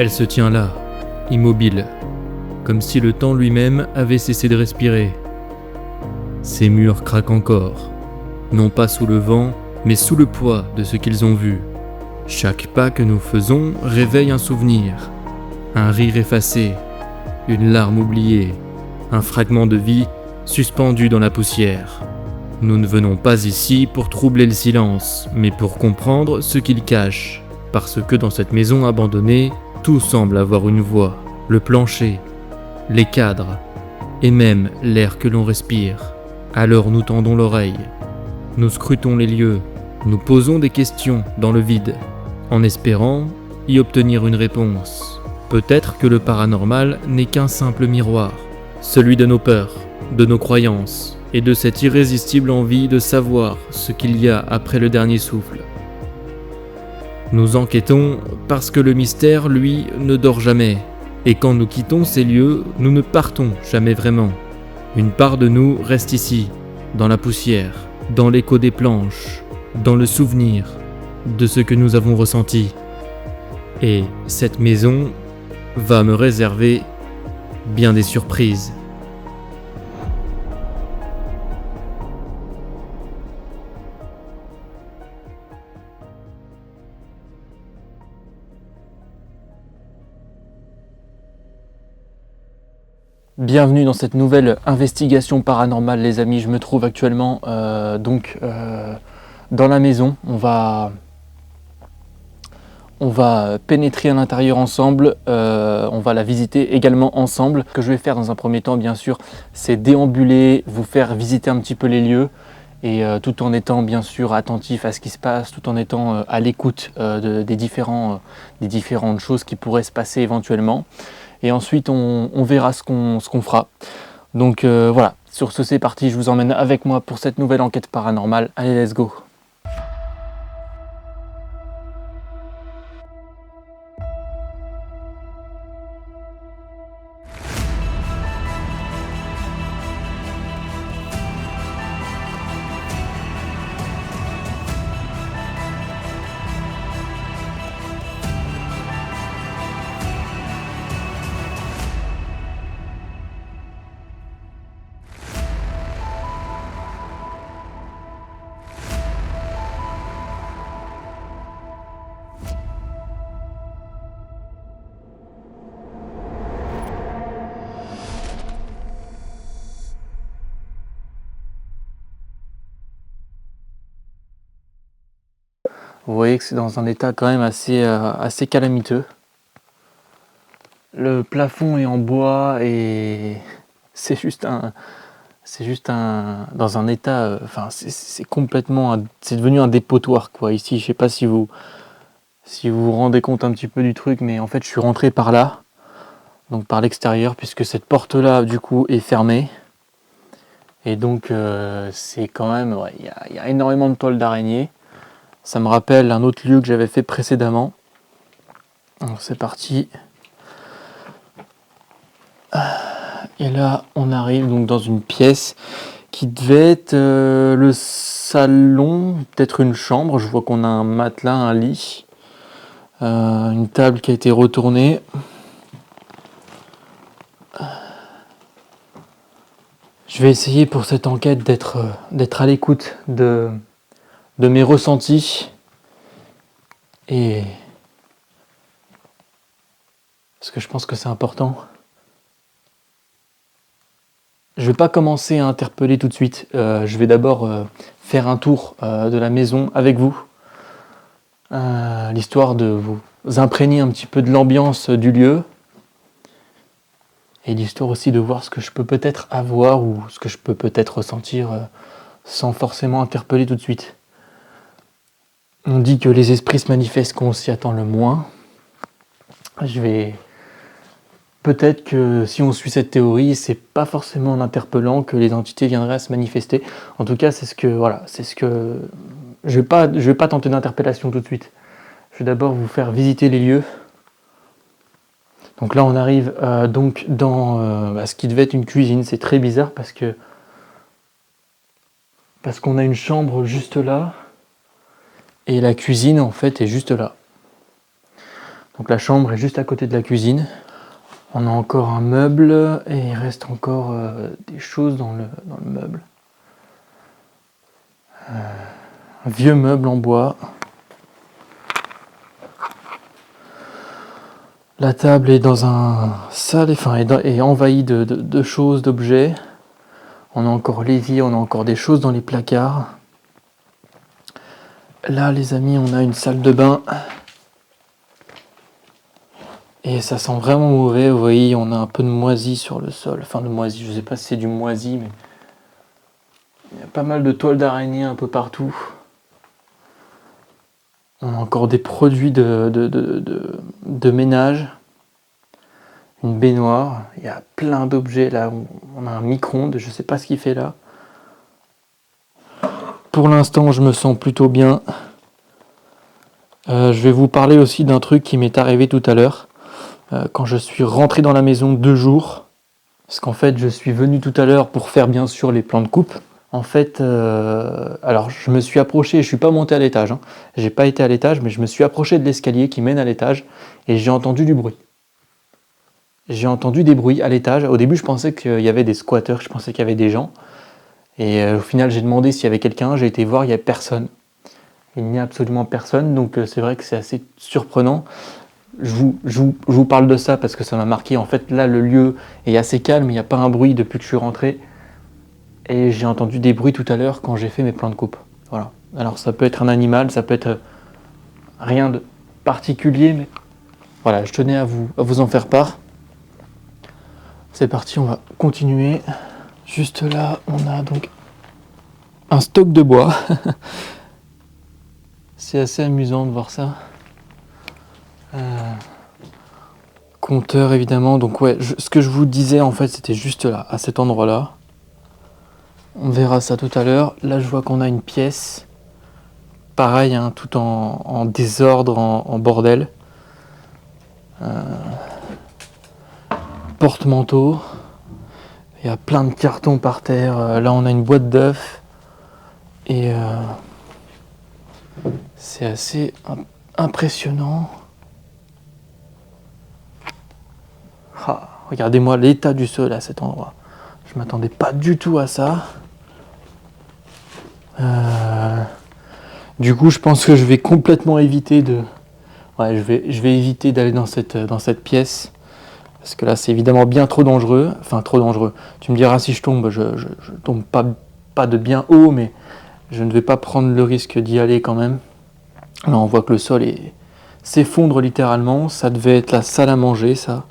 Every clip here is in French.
Elle se tient là, immobile, comme si le temps lui-même avait cessé de respirer. Ces murs craquent encore, non pas sous le vent, mais sous le poids de ce qu'ils ont vu. Chaque pas que nous faisons réveille un souvenir, un rire effacé, une larme oubliée, un fragment de vie suspendu dans la poussière. Nous ne venons pas ici pour troubler le silence, mais pour comprendre ce qu'il cache, parce que dans cette maison abandonnée, tout semble avoir une voix, le plancher, les cadres, et même l'air que l'on respire. Alors nous tendons l'oreille, nous scrutons les lieux, nous posons des questions dans le vide, en espérant y obtenir une réponse. Peut-être que le paranormal n'est qu'un simple miroir, celui de nos peurs, de nos croyances, et de cette irrésistible envie de savoir ce qu'il y a après le dernier souffle. Nous enquêtons parce que le mystère, lui, ne dort jamais, et quand nous quittons ces lieux, nous ne partons jamais vraiment. Une part de nous reste ici, dans la poussière, dans l'écho des planches, dans le souvenir de ce que nous avons ressenti. Et cette maison va me réserver bien des surprises. Bienvenue dans cette nouvelle investigation paranormale, les amis. Je me trouve actuellement dans la maison. On va pénétrer à l'intérieur ensemble. On va la visiter également ensemble. Ce que je vais faire dans un premier temps, bien sûr, c'est déambuler, vous faire visiter un petit peu les lieux, et tout en étant bien sûr attentif à ce qui se passe, tout en étant à l'écoute des différentes choses qui pourraient se passer éventuellement. Et ensuite on verra ce qu'on fera. Donc voilà, sur ce c'est parti, je vous emmène avec moi pour cette nouvelle enquête paranormale. Allez, let's go. Vous voyez que c'est dans un état quand même assez calamiteux. Le plafond est en bois et c'est dans un état, c'est complètement, c'est devenu un dépotoir quoi. Ici, je sais pas si vous vous rendez compte un petit peu du truc, mais en fait, je suis rentré par là, donc par l'extérieur, puisque cette porte là, du coup, est fermée. Et donc, c'est quand même, il y a énormément de toiles d'araignée. Ça me rappelle un autre lieu que j'avais fait précédemment. Alors c'est parti. Et là, on arrive donc dans une pièce qui devait être le salon, peut-être une chambre. Je vois qu'on a un matelas, un lit, une table qui a été retournée. Je vais essayer pour cette enquête d'être à l'écoute de mes ressentis, et parce que je pense que c'est important. Je vais pas commencer à interpeller tout de suite. Je vais d'abord faire un tour de la maison avec vous, l'histoire de vous imprégner un petit peu de l'ambiance du lieu, et l'histoire aussi de voir ce que je peux peut-être avoir ou ce que je peux peut-être ressentir sans forcément interpeller tout de suite. On dit que les esprits se manifestent quand on s'y attend le moins. Peut-être que si on suit cette théorie, c'est pas forcément en interpellant que les entités viendraient à se manifester. En tout cas, c'est ce que je vais pas tenter d'interpellation tout de suite. Je vais d'abord vous faire visiter les lieux. Donc là, on arrive donc dans ce qui devait être une cuisine. C'est très bizarre parce qu'on a une chambre juste là et la cuisine en fait est juste là. Donc la chambre est juste à côté de la cuisine. On a encore un meuble et il reste encore des choses dans le meuble. Un vieux meuble en bois. La table est dans un sale, est envahie de choses, d'objets. On a encore l'évier, on a encore des choses dans les placards. Là, les amis, on a une salle de bain. Et ça sent vraiment mauvais, vous voyez, on a un peu de moisi sur le sol. Enfin, de moisi, je sais pas si c'est du moisi, mais il y a pas mal de toiles d'araignée un peu partout. On a encore des produits de ménage. Une baignoire, il y a plein d'objets là. On a un micro-ondes, je sais pas ce qu'il fait là. Pour l'instant, je me sens plutôt bien. Je vais vous parler aussi d'un truc qui m'est arrivé tout à l'heure. Quand je suis rentré dans la maison 2 jours, parce qu'en fait je suis venu tout à l'heure pour faire bien sûr les plans de coupe. En fait, alors je me suis approché, je suis pas monté à l'étage, hein. J'ai pas été à l'étage, mais je me suis approché de l'escalier qui mène à l'étage et j'ai entendu du bruit. J'ai entendu des bruits à l'étage. Au début je pensais qu'il y avait des squatteurs, je pensais qu'il y avait des gens. Et au final j'ai demandé s'il y avait quelqu'un, j'ai été voir, il n'y a personne. Il n'y a absolument personne, donc c'est vrai que c'est assez surprenant. Je vous parle de ça parce que ça m'a marqué. En fait, là, le lieu est assez calme, il n'y a pas un bruit depuis que je suis rentré. Et j'ai entendu des bruits tout à l'heure quand j'ai fait mes plans de coupe. Voilà. Alors, ça peut être un animal, ça peut être rien de particulier, mais voilà, je tenais à vous en faire part. C'est parti, on va continuer. Juste là, on a donc un stock de bois. C'est assez amusant de voir ça. Compteur évidemment, donc ouais, ce que je vous disais en fait c'était juste là, à cet endroit là. On verra ça tout à l'heure. Là je vois qu'on a une pièce, pareil, hein, tout en désordre, en bordel. Porte-manteau, il y a plein de cartons par terre. Là on a une boîte d'œufs et c'est assez impressionnant. Ah, regardez-moi l'état du sol à cet endroit. Je m'attendais pas du tout à ça. Du coup, je pense que je vais complètement éviter de. Ouais, je vais éviter d'aller dans cette pièce parce que là, c'est évidemment bien trop dangereux. Enfin, trop dangereux. Tu me diras si je tombe, je tombe pas de bien haut, mais je ne vais pas prendre le risque d'y aller quand même. Là, on voit que le sol s'effondre littéralement. Ça devait être la salle à manger, ça.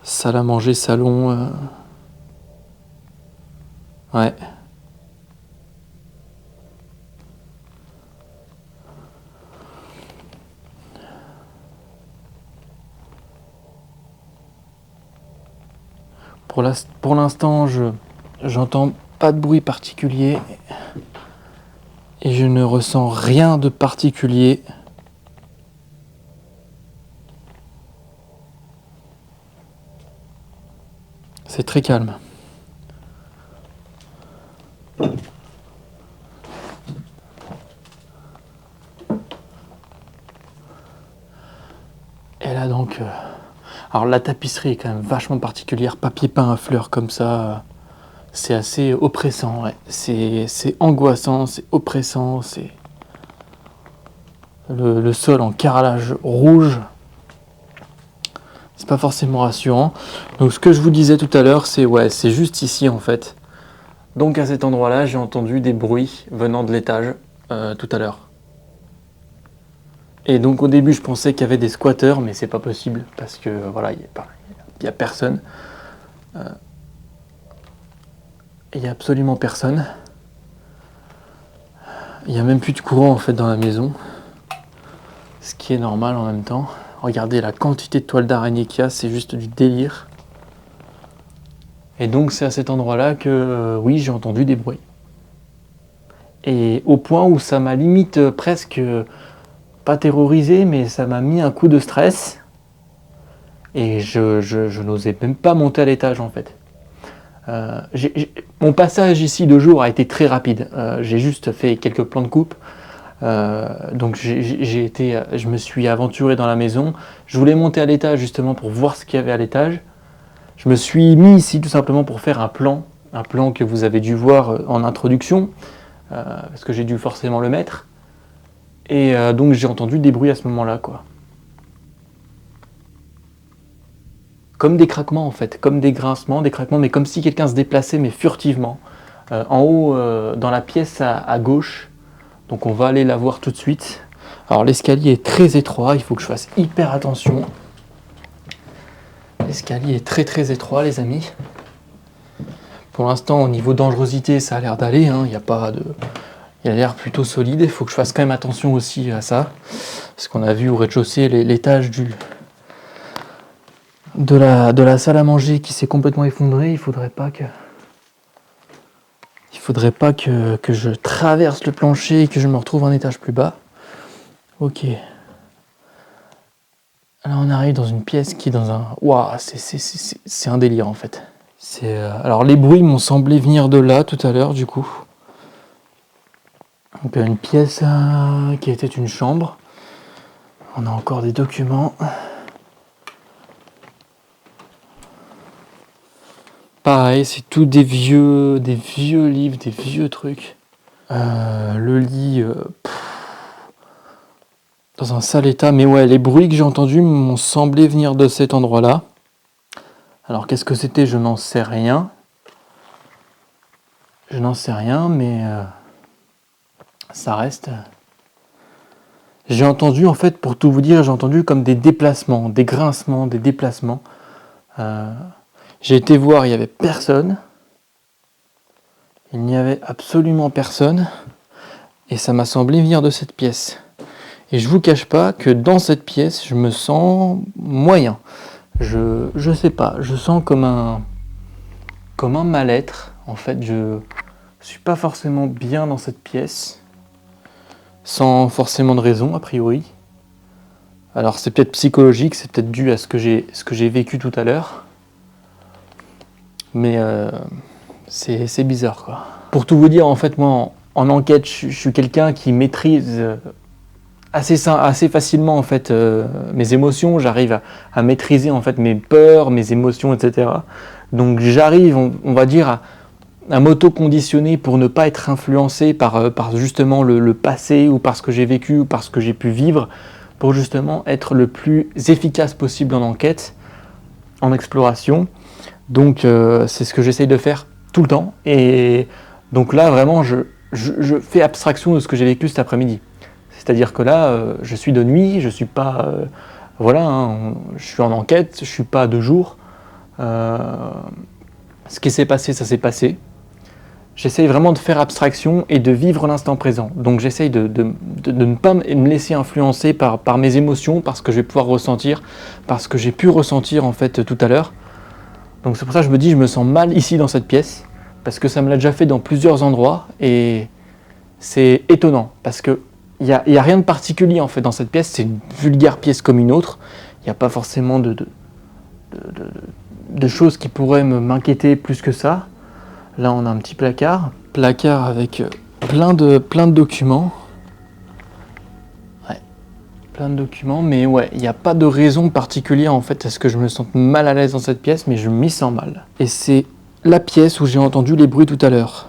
Salle à manger, salon. Ouais. Pour l'instant, j'entends pas de bruit particulier et je ne ressens rien de particulier. C'est très calme. Et là donc, alors la tapisserie est quand même vachement particulière, papier peint à fleurs comme ça, c'est assez oppressant, ouais. C'est angoissant, c'est oppressant, c'est le sol en carrelage rouge. C'est pas forcément rassurant. Donc ce que je vous disais tout à l'heure, c'est juste ici en fait. Donc à cet endroit-là, j'ai entendu des bruits venant de l'étage tout à l'heure. Et donc au début, je pensais qu'il y avait des squatteurs, mais c'est pas possible parce que voilà, il y a personne. Il y a absolument personne. Il y a même plus de courant en fait dans la maison, ce qui est normal en même temps. Regardez la quantité de toiles d'araignée qu'il y a, c'est juste du délire. Et donc c'est à cet endroit-là que oui, j'ai entendu des bruits. Et au point où ça m'a limite presque pas terrorisé, mais ça m'a mis un coup de stress. Et je n'osais même pas monter à l'étage en fait. Mon passage ici 2 jours a été très rapide. J'ai juste fait quelques plans de coupe. Donc je me suis aventuré dans la maison. Je voulais monter à l'étage justement pour voir ce qu'il y avait à l'étage. Je me suis mis ici tout simplement pour faire un plan que vous avez dû voir en introduction, parce que j'ai dû forcément le mettre. Et donc j'ai entendu des bruits à ce moment-là, quoi. Comme des craquements en fait, comme des grincements, des craquements, mais comme si quelqu'un se déplaçait, mais furtivement. En haut, dans la pièce à gauche, donc on va aller la voir tout de suite. Alors l'escalier est très étroit, il faut que je fasse hyper attention. L'escalier est très très étroit, les amis. Pour l'instant, au niveau dangerosité, ça a l'air d'aller, hein. Il a l'air plutôt solide. Il faut que je fasse quand même attention aussi à ça, parce qu'on a vu au rez-de-chaussée l'étage de la salle à manger qui s'est complètement effondré. Il faudrait pas que je traverse le plancher et que je me retrouve un étage plus bas. Ok. Là, on arrive dans une pièce qui est dans un... Waouh, c'est un délire en fait. Alors les bruits m'ont semblé venir de là tout à l'heure du coup. Donc une pièce qui était une chambre. On a encore des documents. Pareil, c'est tout des vieux livres, des vieux trucs. Le lit dans un sale état. Mais ouais, les bruits que j'ai entendus m'ont semblé venir de cet endroit-là. Alors qu'est-ce que c'était? Je n'en sais rien. Mais ça reste. J'ai entendu, en fait, pour tout vous dire, j'ai entendu comme des déplacements, des grincements, des déplacements. J'ai été voir, il n'y avait personne. Il n'y avait absolument personne. Et ça m'a semblé venir de cette pièce. Et je vous cache pas que dans cette pièce, je me sens moyen. Je sais pas, je sens comme un mal-être. En fait, je suis pas forcément bien dans cette pièce. Sans forcément de raison, a priori. Alors c'est peut-être psychologique, c'est peut-être dû à ce que j'ai vécu tout à l'heure. Mais c'est bizarre, quoi. Pour tout vous dire, en fait, moi, en enquête, je suis quelqu'un qui maîtrise assez facilement, en fait, mes émotions. J'arrive à maîtriser, en fait, mes peurs, mes émotions, etc. Donc j'arrive, on va dire, à m'auto-conditionner pour ne pas être influencé par justement le passé ou par ce que j'ai vécu ou par ce que j'ai pu vivre, pour justement être le plus efficace possible en enquête, en exploration. Donc c'est ce que j'essaye de faire tout le temps. Et donc là, vraiment, je fais abstraction de ce que j'ai vécu cet après-midi. C'est-à-dire que là, je suis de nuit, je suis pas... je suis en enquête, je suis pas de jour. Ce qui s'est passé, ça s'est passé. J'essaye vraiment de faire abstraction et de vivre l'instant présent. Donc j'essaye de ne pas me laisser influencer par mes émotions, par ce que je vais pouvoir ressentir, par ce que j'ai pu ressentir en fait tout à l'heure. Donc c'est pour ça que je me dis, je me sens mal ici dans cette pièce, parce que ça me l'a déjà fait dans plusieurs endroits, et c'est étonnant, parce que il y a rien de particulier en fait dans cette pièce, c'est une vulgaire pièce comme une autre. Il n'y a pas forcément de choses qui pourraient m'inquiéter plus que ça. Là, on a un petit placard avec plein de documents. Ouais, plein de documents, mais ouais, il n'y a pas de raison particulière en fait à ce que je me sente mal à l'aise dans cette pièce, mais je m'y sens mal. Et c'est la pièce où j'ai entendu les bruits tout à l'heure.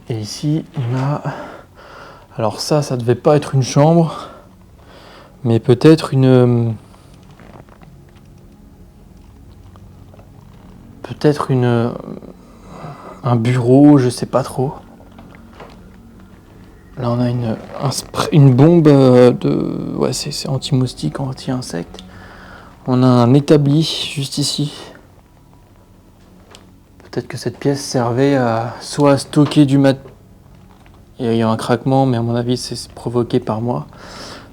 Et ici, on a... Alors ça devait pas être une chambre, mais peut-être un bureau, je sais pas trop. Là, on a une bombe de... Ouais, c'est anti-moustique, anti-insecte. On a un établi juste ici. Peut-être que cette pièce servait soit à stocker du matériel. Il y a eu un craquement, mais à mon avis, c'est provoqué par moi.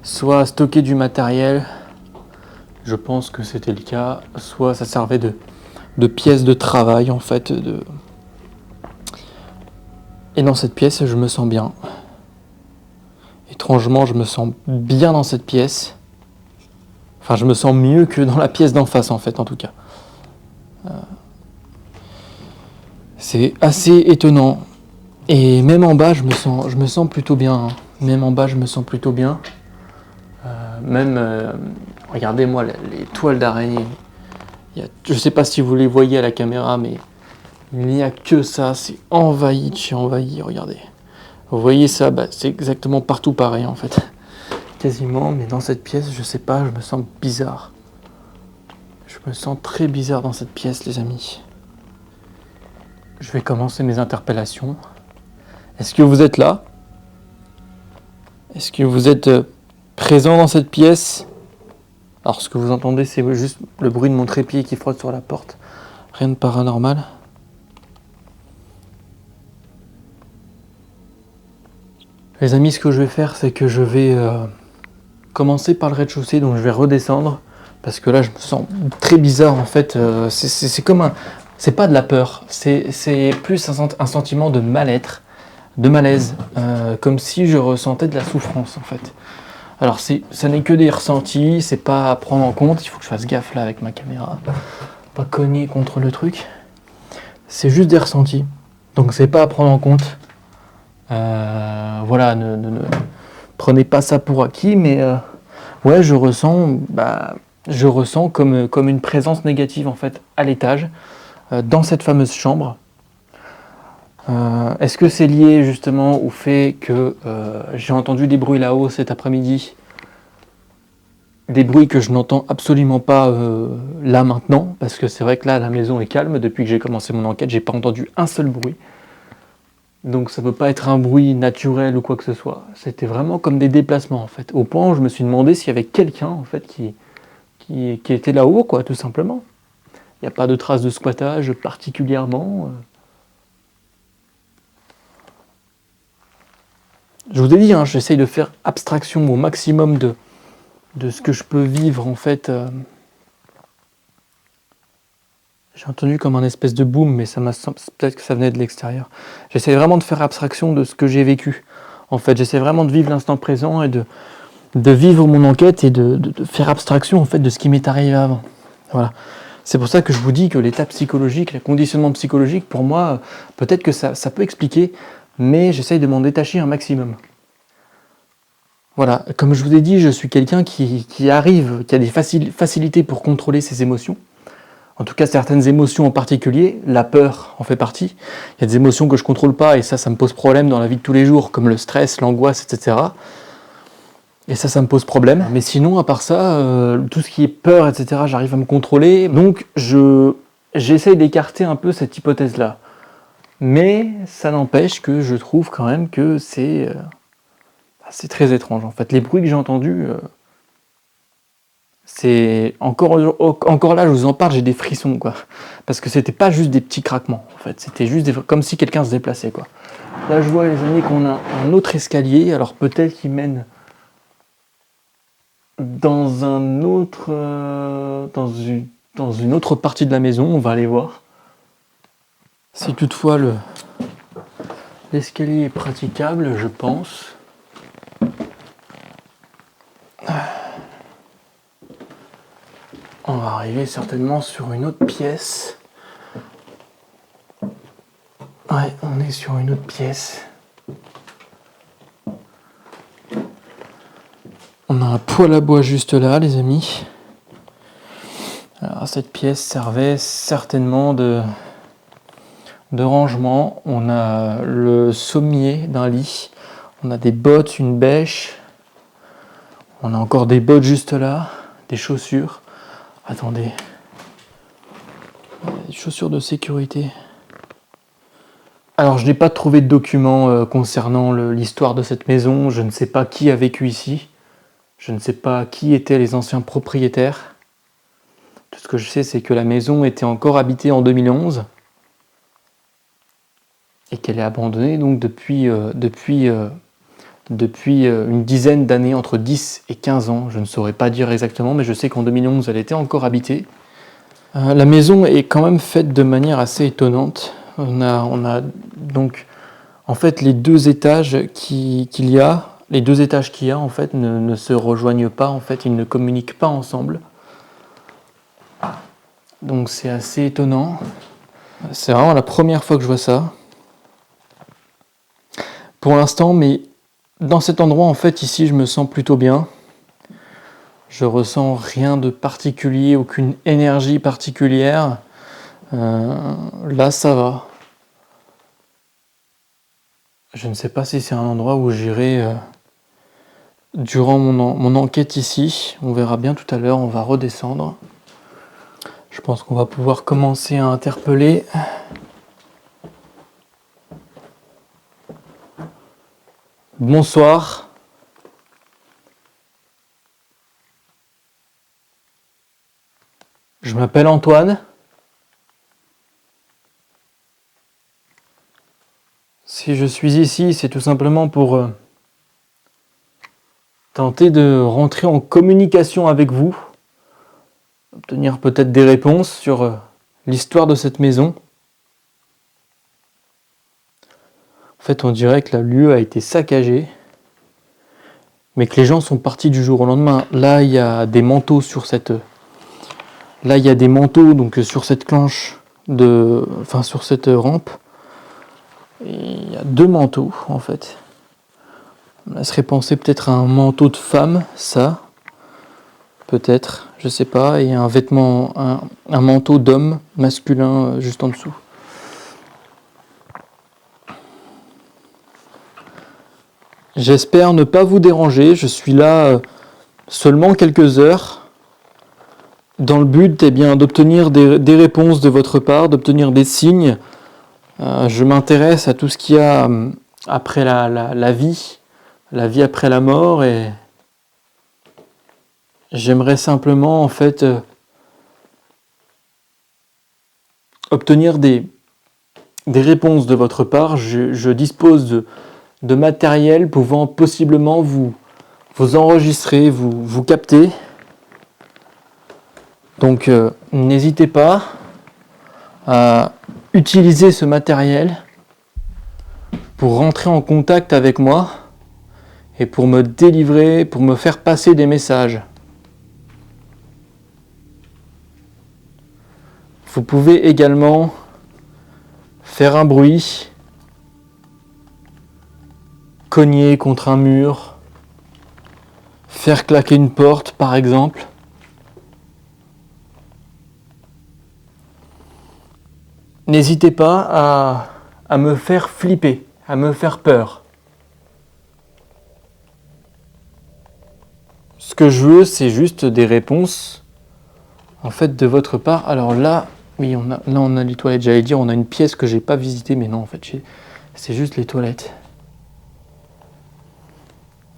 Soit à stocker du matériel. Je pense que c'était le cas. Soit ça servait de pièce de travail, en fait. Et dans cette pièce, je me sens bien. Étrangement, je me sens bien dans cette pièce. Enfin, je me sens mieux que dans la pièce d'en face, en fait, en tout cas. C'est assez étonnant. Et même en bas, je me sens plutôt bien. Hein. Même en bas, je me sens plutôt bien. Regardez-moi les toiles d'araignée. Je ne sais pas si vous les voyez à la caméra, mais il n'y a que ça. C'est envahi de chez envahi, regardez. Vous voyez ça, c'est exactement partout pareil en fait. Quasiment, mais dans cette pièce, je sais pas, je me sens bizarre. Je me sens très bizarre dans cette pièce, les amis. Je vais commencer mes interpellations. Est-ce que vous êtes là? Est-ce que vous êtes présent dans cette pièce? Alors ce que vous entendez, c'est juste le bruit de mon trépied qui frotte sur la porte. Rien de paranormal. Les amis, ce que je vais faire, c'est que je vais commencer par le rez-de-chaussée, donc je vais redescendre, parce que là je me sens très bizarre en fait. C'est comme un... C'est pas de la peur, c'est plus un sentiment de mal-être, de malaise, comme si je ressentais de la souffrance en fait. Alors ça n'est que des ressentis, c'est pas à prendre en compte, il faut que je fasse gaffe là avec ma caméra, pas cogner contre le truc. C'est juste des ressentis, donc c'est pas à prendre en compte. Voilà, ne prenez pas ça pour acquis, mais ouais, je ressens comme une présence négative en fait à l'étage, dans cette fameuse chambre. Est-ce que c'est lié justement au fait que j'ai entendu des bruits là-haut cet après-midi, des bruits que je n'entends absolument pas là maintenant, parce que c'est vrai que là la maison est calme, depuis que j'ai commencé mon enquête, j'ai pas entendu un seul bruit. Donc ça peut pas être un bruit naturel ou quoi que ce soit. C'était vraiment comme des déplacements en fait. Au point où je me suis demandé s'il y avait quelqu'un en fait qui était là-haut, quoi, tout simplement. Il n'y a pas de traces de squattage particulièrement. Je vous ai dit, hein, j'essaye de faire abstraction au maximum de ce que je peux vivre en fait. J'ai entendu comme un espèce de boom, mais peut-être que ça venait de l'extérieur. J'essaie vraiment de faire abstraction de ce que j'ai vécu. En fait, j'essaie vraiment de vivre l'instant présent et de vivre mon enquête et de faire abstraction en fait de ce qui m'est arrivé avant. Voilà. C'est pour ça que je vous dis que l'état psychologique, le conditionnement psychologique, pour moi, peut-être que ça peut expliquer, mais j'essaye de m'en détacher un maximum. Voilà, comme je vous ai dit, je suis quelqu'un qui a des facilités pour contrôler ses émotions. En tout cas, certaines émotions en particulier, la peur en fait partie. Il y a des émotions que je ne contrôle pas et ça me pose problème dans la vie de tous les jours, comme le stress, l'angoisse, etc. Et ça me pose problème. Mais sinon, à part ça, tout ce qui est peur, etc., j'arrive à me contrôler. Donc, j'essaye d'écarter un peu cette hypothèse-là. Mais ça n'empêche que je trouve quand même que c'est très étrange. En fait, les bruits que j'ai entendus... c'est encore là, je vous en parle, j'ai des frissons, quoi. Parce que c'était pas juste des petits craquements, en fait. C'était juste comme si quelqu'un se déplaçait, quoi. Là, je vois, les amis, qu'on a un autre escalier. Alors peut-être qu'il mène dans un autre, dans une autre partie de la maison. On va aller voir. Si toutefois l'escalier est praticable, je pense. On va arriver certainement sur une autre pièce. Ouais, on est sur une autre pièce. On a un poêle à bois juste là, les amis. Alors, cette pièce servait certainement de rangement. On a le sommier d'un lit. On a des bottes, une bêche. On a encore des bottes juste là. Des chaussures. Attendez. Des chaussures de sécurité. Alors, je n'ai pas trouvé de documents concernant l'histoire de cette maison. Je ne sais pas qui a vécu ici. Je ne sais pas qui étaient les anciens propriétaires. Tout ce que je sais, c'est que la maison était encore habitée en 2011 et qu'elle est abandonnée donc depuis une dizaine d'années, entre 10 et 15 ans. Je ne saurais pas dire exactement, mais je sais qu'en 2011, elle était encore habitée. La maison est quand même faite de manière assez étonnante. On a donc En fait, les deux étages qu'il y a, en fait, ne se rejoignent pas. En fait, ils ne communiquent pas ensemble. Donc c'est assez étonnant. C'est vraiment la première fois que je vois ça. Pour l'instant, mais dans cet endroit, en fait, ici, je me sens plutôt bien. Je ressens rien de particulier, aucune énergie particulière. Là, ça va. Je ne sais pas si c'est un endroit où j'irai durant mon enquête ici. On verra bien tout à l'heure, on va redescendre. Je pense qu'on va pouvoir commencer à interpeller. Bonsoir. Je m'appelle Antoine. Si je suis ici, c'est tout simplement pour tenter de rentrer en communication avec vous, obtenir peut-être des réponses sur l'histoire de cette maison. En fait, on dirait que le lieu a été saccagé, mais que les gens sont partis du jour au lendemain. Là, il y a des manteaux sur cette... Là, il y a des manteaux donc sur cette planche, sur cette rampe. Et il y a 2 manteaux, en fait. Ça serait pensé peut-être à un manteau de femme, ça. Peut-être, je sais pas. Et un vêtement, un manteau d'homme masculin juste en dessous. J'espère ne pas vous déranger. Je suis là seulement quelques heures. Dans le but d'obtenir des réponses de votre part, d'obtenir des signes. Je m'intéresse à tout ce qu'il y a après la vie après la mort, et j'aimerais simplement en fait obtenir des réponses de votre part. Je dispose de matériel pouvant possiblement vous enregistrer, vous capter. Donc n'hésitez pas à utiliser ce matériel pour rentrer en contact avec moi et pour me délivrer, pour me faire passer des messages. Vous pouvez également faire un bruit, cogner contre un mur, faire claquer une porte par exemple. N'hésitez pas à me faire flipper, à me faire peur. Ce que je veux, c'est juste des réponses en fait de votre part. Alors là, oui, on a les toilettes. J'allais dire, on a une pièce que j'ai pas visitée, mais non, en fait, c'est juste les toilettes.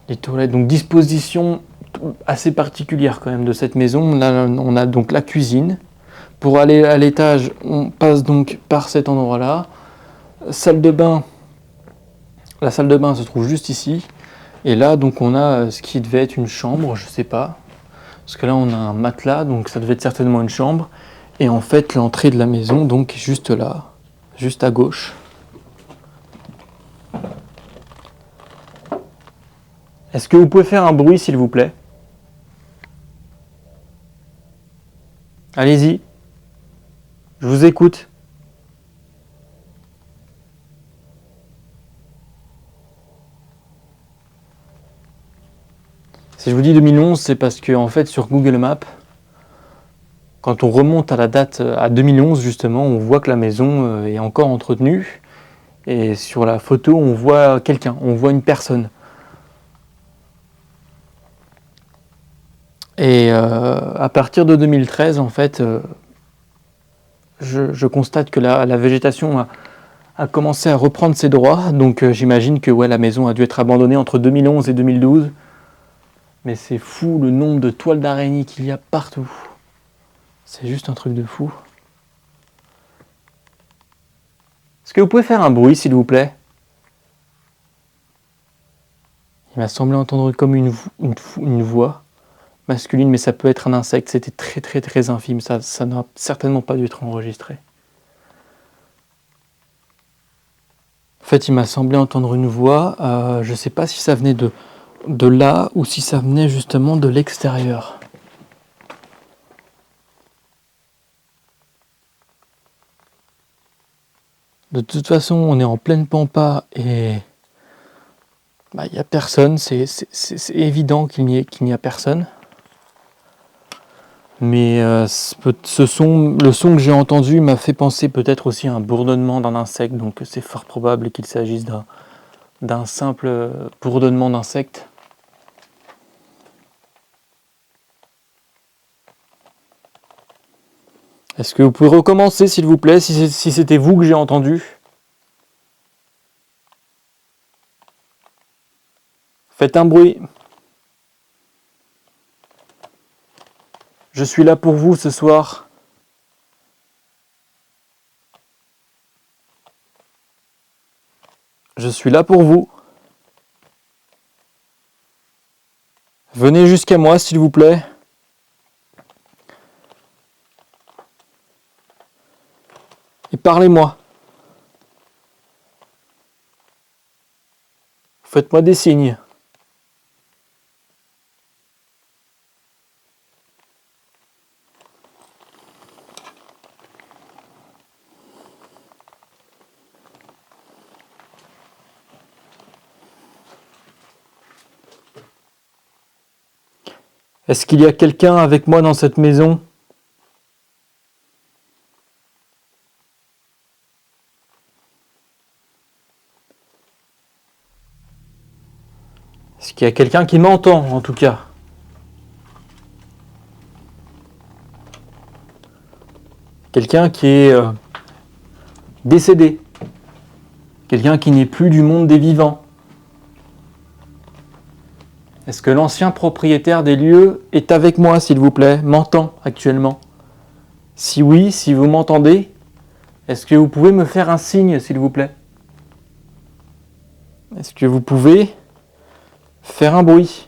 Les toilettes, donc disposition assez particulière quand même de cette maison. Là, on a donc la cuisine. Pour aller à l'étage, on passe donc par cet endroit-là. Salle de bain. La salle de bain se trouve juste ici. Et là, donc, on a ce qui devait être une chambre, je sais pas. Parce que là, on a un matelas, donc ça devait être certainement une chambre. Et en fait, l'entrée de la maison, donc, est juste là, juste à gauche. Est-ce que vous pouvez faire un bruit, s'il vous plaît ? Allez-y. Je vous écoute. Si je vous dis 2011, c'est parce que en fait sur Google Maps, quand on remonte à la date à 2011 justement, on voit que la maison est encore entretenue. Et sur la photo, on voit quelqu'un, on voit une personne. Et à partir de 2013, en fait, je constate que la végétation a commencé à reprendre ses droits. Donc j'imagine que la maison a dû être abandonnée entre 2011 et 2012. Mais c'est fou le nombre de toiles d'araignée qu'il y a partout. C'est juste un truc de fou. Est-ce que vous pouvez faire un bruit, s'il vous plaît ? Il m'a semblé entendre comme une voix masculine, mais ça peut être un insecte. C'était très très très infime. Ça n'a certainement pas dû être enregistré. En fait, il m'a semblé entendre une voix. Je ne sais pas si ça venait de là ou si ça venait justement de l'extérieur. De toute façon, on est en pleine pampa et il n'y a personne. C'est évident qu'il n'y a personne. Mais le son que j'ai entendu m'a fait penser peut-être aussi à un bourdonnement d'un insecte. Donc c'est fort probable qu'il s'agisse d'un simple bourdonnement d'insecte. Est-ce que vous pouvez recommencer, s'il vous plaît, si c'était vous que j'ai entendu? Faites un bruit. Je suis là pour vous ce soir. Je suis là pour vous. Venez jusqu'à moi, s'il vous plaît. Et parlez-moi. Faites-moi des signes. Est-ce qu'il y a quelqu'un avec moi dans cette maison? Est-ce qu'il y a quelqu'un qui m'entend, en tout cas? Quelqu'un qui est décédé. Quelqu'un qui n'est plus du monde des vivants. Est-ce que l'ancien propriétaire des lieux est avec moi, s'il vous plaît, m'entend actuellement? Si oui, si vous m'entendez, est-ce que vous pouvez me faire un signe, s'il vous plaît? Est-ce que vous pouvez faire un bruit?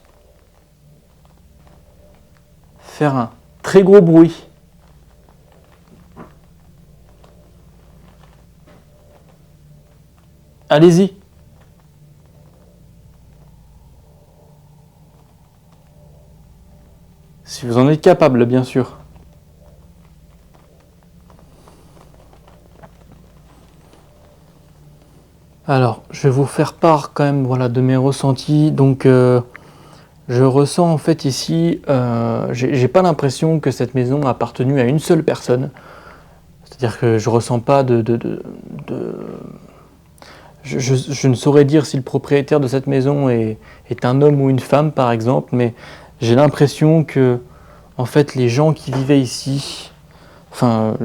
Faire un très gros bruit. Allez-y. Si vous en êtes capable, bien sûr. Alors, je vais vous faire part quand même de mes ressentis. Donc, je ressens en fait ici, j'ai pas l'impression que cette maison a appartenu à une seule personne. C'est-à-dire que je ressens pas je ne saurais dire si le propriétaire de cette maison est un homme ou une femme, par exemple, mais j'ai l'impression que, en fait, les gens qui vivaient ici, enfin,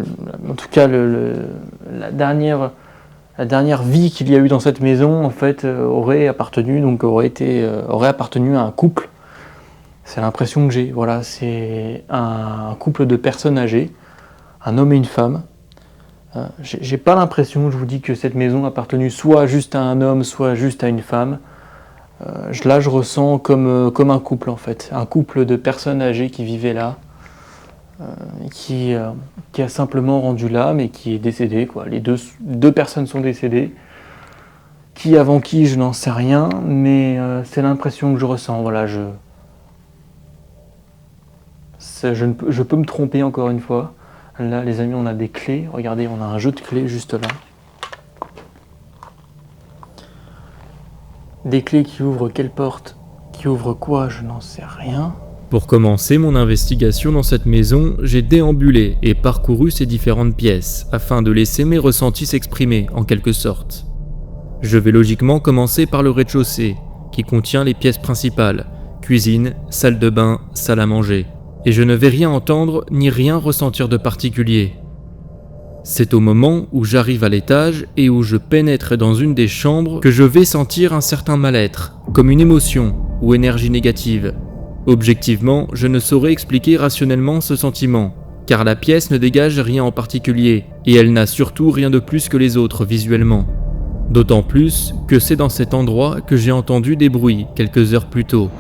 en tout cas, la dernière vie qu'il y a eu dans cette maison, en fait, aurait appartenu à un couple. C'est l'impression que j'ai. Voilà, c'est un couple de personnes âgées, un homme et une femme. J'ai pas l'impression, je vous dis, que cette maison a appartenu soit juste à un homme, soit juste à une femme. Là, je ressens comme un couple, en fait. Un couple de personnes âgées qui vivaient là, qui a simplement rendu l'âme et qui est décédé, quoi. Les deux personnes sont décédées. Qui avant qui, je n'en sais rien, mais c'est l'impression que je ressens. Voilà, je peux me tromper encore une fois. Là, les amis, on a des clés. Regardez, on a un jeu de clés juste là. Des clés qui ouvrent quelle porte? Qui ouvrent quoi? Je n'en sais rien. Pour commencer mon investigation dans cette maison, j'ai déambulé et parcouru ces différentes pièces afin de laisser mes ressentis s'exprimer en quelque sorte. Je vais logiquement commencer par le rez-de-chaussée, qui contient les pièces principales, cuisine, salle de bain, salle à manger. Et je ne vais rien entendre ni rien ressentir de particulier. C'est au moment où j'arrive à l'étage et où je pénètre dans une des chambres que je vais sentir un certain mal-être, comme une émotion ou énergie négative. Objectivement, je ne saurais expliquer rationnellement ce sentiment, car la pièce ne dégage rien en particulier, et elle n'a surtout rien de plus que les autres visuellement. D'autant plus que c'est dans cet endroit que j'ai entendu des bruits quelques heures plus tôt.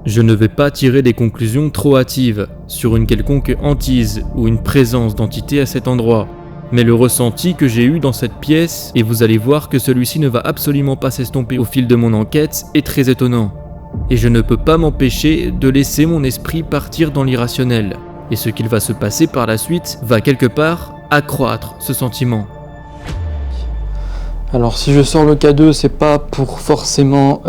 Je ne vais pas tirer des conclusions trop hâtives sur une quelconque hantise ou une présence d'entité à cet endroit, Mais le ressenti que j'ai eu dans cette pièce, et vous allez voir que celui-ci ne va absolument pas s'estomper au fil de mon enquête, est très étonnant. Et je ne peux pas m'empêcher de laisser mon esprit partir dans l'irrationnel. Et ce qu'il va se passer par la suite va quelque part accroître ce sentiment. Alors si je sors le K2, c'est pas pour forcément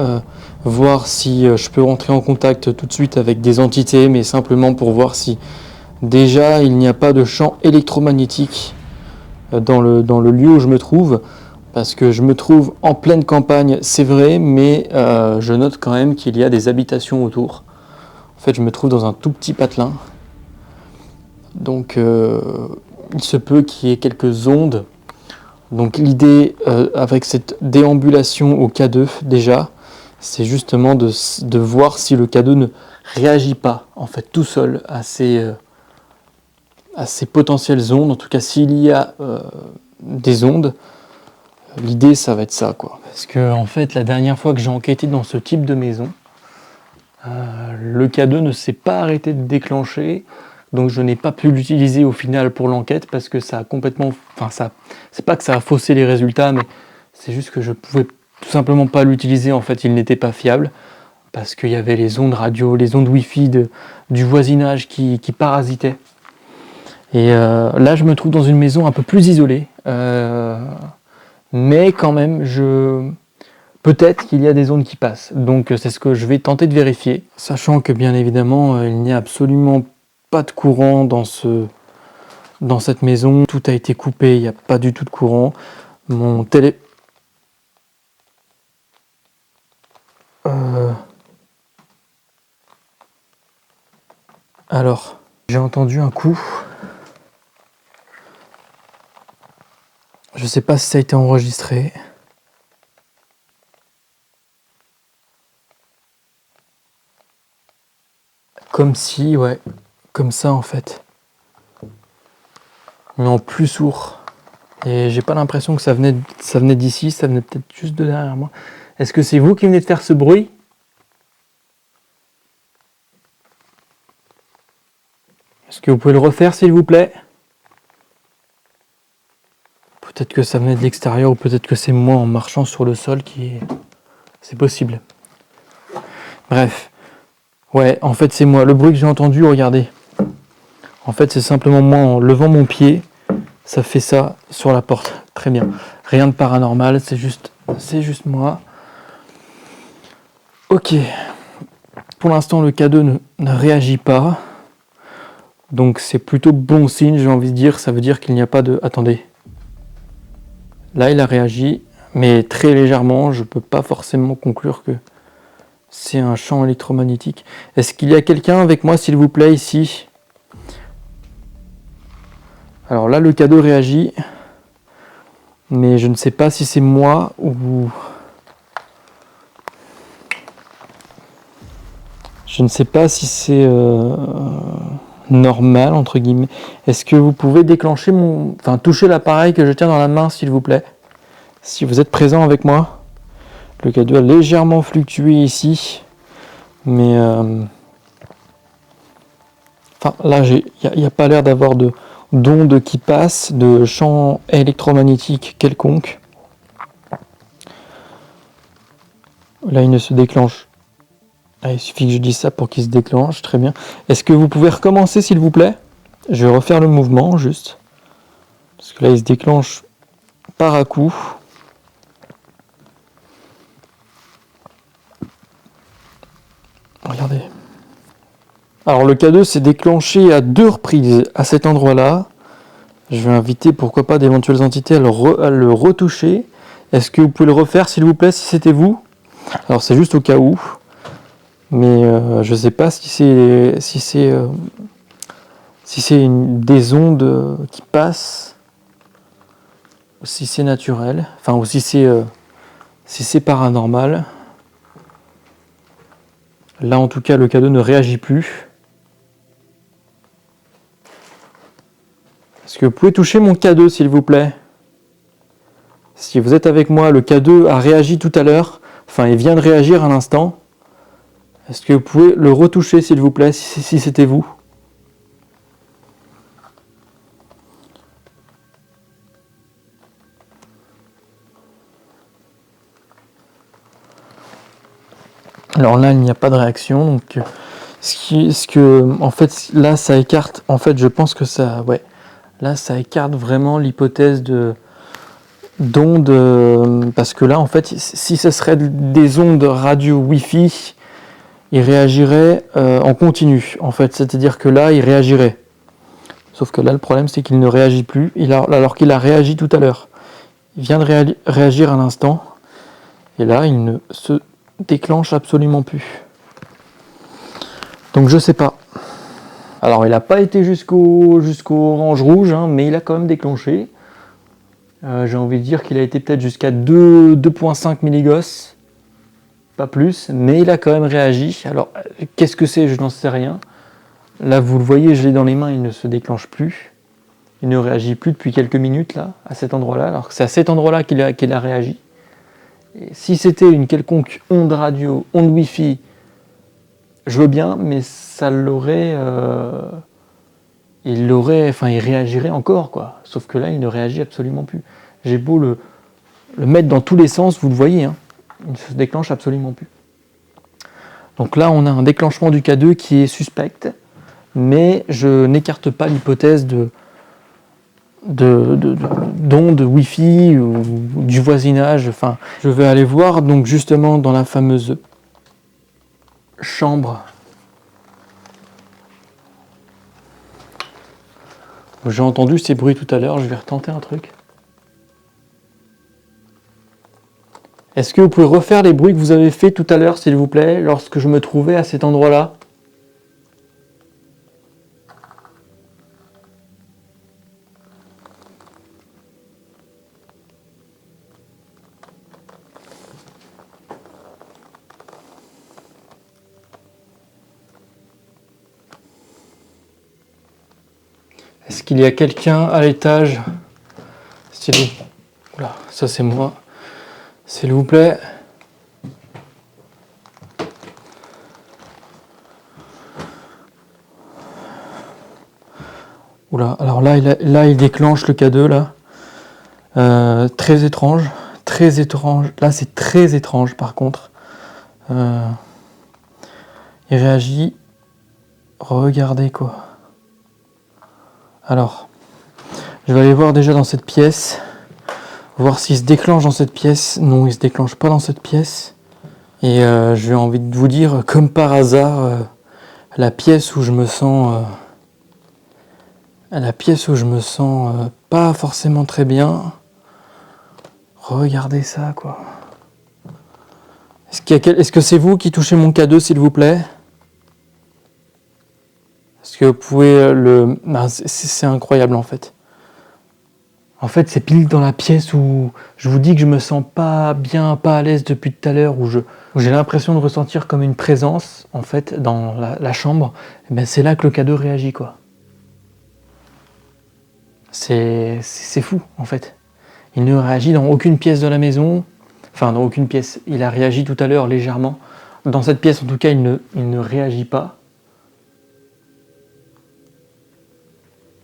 voir si je peux rentrer en contact tout de suite avec des entités, mais simplement pour voir si déjà il n'y a pas de champ électromagnétique dans le lieu où je me trouve, parce que je me trouve en pleine campagne, c'est vrai, mais je note quand même qu'il y a des habitations autour. En fait, je me trouve dans un tout petit patelin, donc il se peut qu'il y ait quelques ondes. Donc l'idée avec cette déambulation au K2 déjà, c'est justement de voir si le K2 ne réagit pas en fait tout seul à ces potentielles ondes. En tout cas, s'il y a des ondes, l'idée ça va être ça quoi. Parce que en fait, la dernière fois que j'ai enquêté dans ce type de maison, le K2 ne s'est pas arrêté de déclencher. Donc je n'ai pas pu l'utiliser au final pour l'enquête parce que ça a complètement... c'est pas que ça a faussé les résultats, mais c'est juste que je pouvais tout simplement pas l'utiliser. En fait, il n'était pas fiable parce qu'il y avait les ondes radio, les ondes Wi-Fi du voisinage qui parasitaient. Et là, je me trouve dans une maison un peu plus isolée. Mais quand même, peut-être qu'il y a des ondes qui passent. Donc c'est ce que je vais tenter de vérifier. Sachant que bien évidemment, il n'y a absolument pas de courant dans cette maison, tout a été coupé, il n'y a pas du tout de courant. Mon télé... Alors, j'ai entendu un coup. Je sais pas si ça a été enregistré. Comme si, ouais, comme ça en fait. Mais en plus sourd. Et j'ai pas l'impression que ça venait d'ici, ça venait peut-être juste de derrière moi. Est-ce que c'est vous qui venez de faire ce bruit ? Est-ce que vous pouvez le refaire s'il vous plaît ? Peut-être que ça venait de l'extérieur ou peut-être que c'est moi en marchant sur le sol qui... C'est possible. Bref. Ouais, en fait c'est moi. Le bruit que j'ai entendu, regardez. En fait c'est simplement moi en levant mon pied. Ça fait ça sur la porte. Très bien. Rien de paranormal, c'est juste moi. Ok. Pour l'instant, le K2 ne réagit pas. Donc c'est plutôt bon signe, j'ai envie de dire. Ça veut dire qu'il n'y a pas de... Attendez. Là, il a réagi, mais très légèrement. Je ne peux pas forcément conclure que c'est un champ électromagnétique. Est-ce qu'il y a quelqu'un avec moi, s'il vous plaît, ici ? Alors là, le K2 réagit. Mais je ne sais pas si c'est moi ou... Je ne sais pas si c'est normal, entre guillemets. Est-ce que vous pouvez déclencher toucher l'appareil que je tiens dans la main, s'il vous plaît ? Si vous êtes présent avec moi. Le K2 a légèrement fluctué ici. Mais... là, il n'y a pas l'air d'avoir d'ondes qui passent, de champs électromagnétiques quelconques. Là, il ne se déclenche. Ah, il suffit que je dise ça pour qu'il se déclenche, très bien. Est-ce que vous pouvez recommencer s'il vous plaît ? Je vais refaire le mouvement juste. Parce que là il se déclenche par à coup. Regardez. Alors le K2 s'est déclenché à 2 reprises à cet endroit-là. Je vais inviter pourquoi pas d'éventuelles entités à le retoucher. Est-ce que vous pouvez le refaire s'il vous plaît si c'était vous ? Alors c'est juste au cas où. Mais je ne sais pas si c'est des ondes qui passent, ou si c'est naturel, ou si c'est paranormal. Là en tout cas le K2 ne réagit plus. Est-ce que vous pouvez toucher mon K2 s'il vous plaît ? Si vous êtes avec moi, le K2 a réagi tout à l'heure, il vient de réagir à l'instant. Est-ce que vous pouvez le retoucher s'il vous plaît, si c'était vous ? Alors là, il n'y a pas de réaction, donc en fait, là, ça écarte. En fait, je pense que ça, ouais, là, ça écarte vraiment l'hypothèse d'ondes, parce que là, en fait, si ce serait des ondes radio Wi-Fi, il réagirait en continu, en fait, c'est-à-dire que là, il réagirait. Sauf que là, le problème, c'est qu'il ne réagit plus, alors qu'il a réagi tout à l'heure. Il vient de réagir à l'instant, et là, il ne se déclenche absolument plus. Donc je sais pas. Alors il n'a pas été jusqu'au orange rouge, hein, mais il a quand même déclenché. J'ai envie de dire qu'il a été peut-être jusqu'à 2,5 milligauss, pas plus, mais il a quand même réagi. Alors qu'est-ce que c'est? Je n'en sais rien. Là vous le voyez, je l'ai dans les mains, il ne se déclenche plus. Il ne réagit plus depuis quelques minutes là, à cet endroit-là, alors que c'est à cet endroit-là qu'il a réagi. Et si c'était une quelconque onde radio, onde Wi-Fi, je veux bien, mais ça l'aurait... il réagirait encore, quoi. Sauf que là, il ne réagit absolument plus. J'ai beau le mettre dans tous les sens, vous le voyez, hein, il ne se déclenche absolument plus. Donc là, on a un déclenchement du K2 qui est suspect, mais je n'écarte pas l'hypothèse d'ondes Wi-Fi ou du voisinage. Enfin, je vais aller voir donc justement dans la fameuse chambre. J'ai entendu ces bruits tout à l'heure, je vais retenter un truc. Est-ce que vous pouvez refaire les bruits que vous avez fait tout à l'heure, s'il vous plaît, lorsque je me trouvais à cet endroit-là? Est-ce qu'il y a quelqu'un à l'étage? Oula, ça c'est moi. S'il vous plaît. Oula, alors là il déclenche le K2 là. Très étrange. Très étrange. Là c'est très étrange par contre. Il réagit. Regardez quoi. Alors, je vais aller voir déjà dans cette pièce. Voir s'il se déclenche dans cette pièce. Non, il se déclenche pas dans cette pièce. Et j'ai envie de vous dire, comme par hasard, la pièce où je me sens pas forcément très bien. Regardez ça, quoi. Est-ce que c'est vous qui touchez mon K2, s'il vous plaît? Est-ce que vous pouvez c'est incroyable, en fait. En fait, c'est pile dans la pièce où je vous dis que je me sens pas bien, pas à l'aise depuis tout à l'heure, où j'ai l'impression de ressentir comme une présence, en fait, dans la chambre. Et ben, c'est là que le K2 réagit, quoi. C'est fou, en fait. Il ne réagit dans aucune pièce de la maison. Enfin, dans aucune pièce. Il a réagi tout à l'heure légèrement. Dans cette pièce, en tout cas, il ne réagit pas.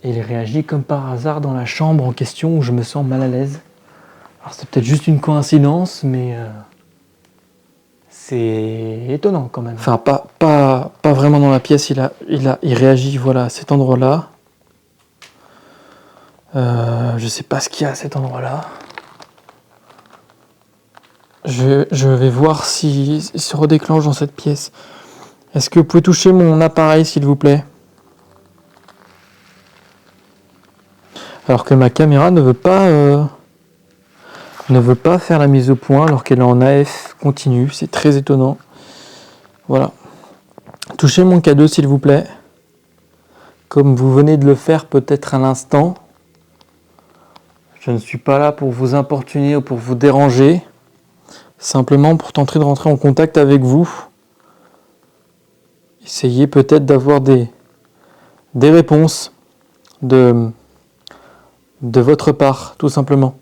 Et il réagit comme par hasard dans la chambre en question où je me sens mal à l'aise. Alors c'est peut-être juste une coïncidence, mais c'est étonnant quand même. Enfin, pas vraiment dans la pièce, il réagit voilà, à cet endroit-là. Je sais pas ce qu'il y a à cet endroit-là. Je vais voir s'il se redéclenche dans cette pièce. Est-ce que vous pouvez toucher mon appareil, s'il vous plaît? Alors que ma caméra ne veut pas faire la mise au point alors qu'elle est en AF continu. C'est très étonnant. Voilà. Touchez mon K2, s'il vous plaît. Comme vous venez de le faire peut-être à l'instant. Je ne suis pas là pour vous importuner ou pour vous déranger. Simplement pour tenter de rentrer en contact avec vous. Essayez peut-être d'avoir des réponses de votre part, tout simplement.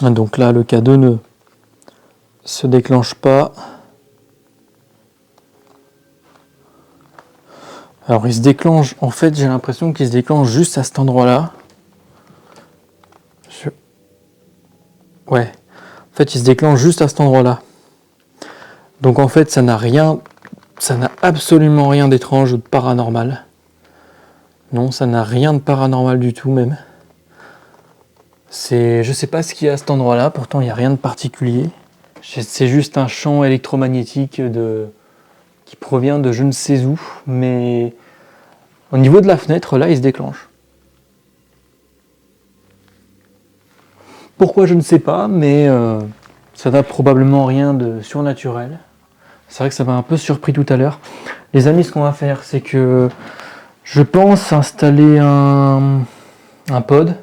Donc là, le K2 ne se déclenche pas. Alors il se déclenche, en fait j'ai l'impression qu'il se déclenche juste à cet endroit-là. Ouais, en fait il se déclenche juste à cet endroit-là. Donc en fait ça n'a absolument rien d'étrange ou de paranormal. Non, ça n'a rien de paranormal du tout même. Je sais pas ce qu'il y a à cet endroit-là, pourtant il n'y a rien de particulier. C'est juste un champ électromagnétique qui provient de je ne sais où, mais au niveau de la fenêtre, là, il se déclenche. Pourquoi, je ne sais pas, mais ça n'a probablement rien de surnaturel. C'est vrai que ça m'a un peu surpris tout à l'heure. Les amis, ce qu'on va faire, c'est que je pense installer un pod.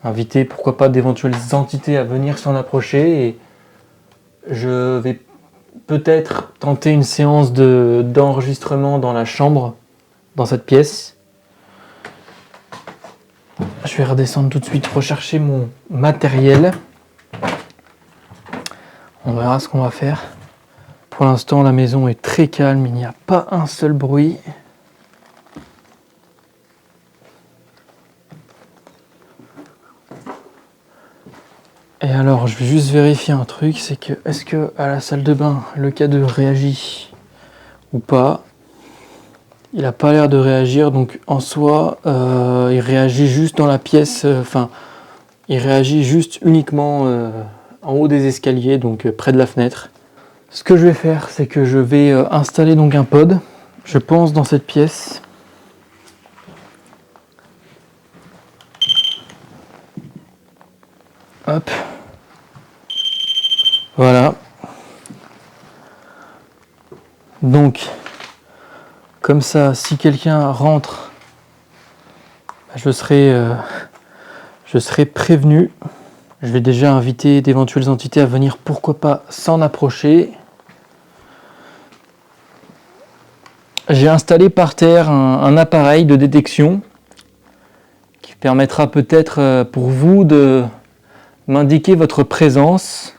Inviter, pourquoi pas, d'éventuelles entités à venir s'en approcher. Et je vais peut-être tenter une séance d'enregistrement dans la chambre, dans cette pièce. Je vais redescendre tout de suite, rechercher mon matériel. On verra ce qu'on va faire. Pour l'instant, la maison est très calme, il n'y a pas un seul bruit. Et alors, je vais juste vérifier un truc, c'est que est-ce que à la salle de bain, le K2 réagit ou pas? Il n'a pas l'air de réagir, donc en soi, il réagit juste dans la pièce, il réagit juste uniquement en haut des escaliers, donc près de la fenêtre. Ce que je vais faire, c'est que je vais installer donc un pod, je pense dans cette pièce. Hop. Voilà. Donc, comme ça, si quelqu'un rentre, je serai prévenu. Je vais déjà inviter d'éventuelles entités à venir, pourquoi pas, s'en approcher. J'ai installé par terre un appareil de détection qui permettra peut-être pour vous de m'indiquer votre présence.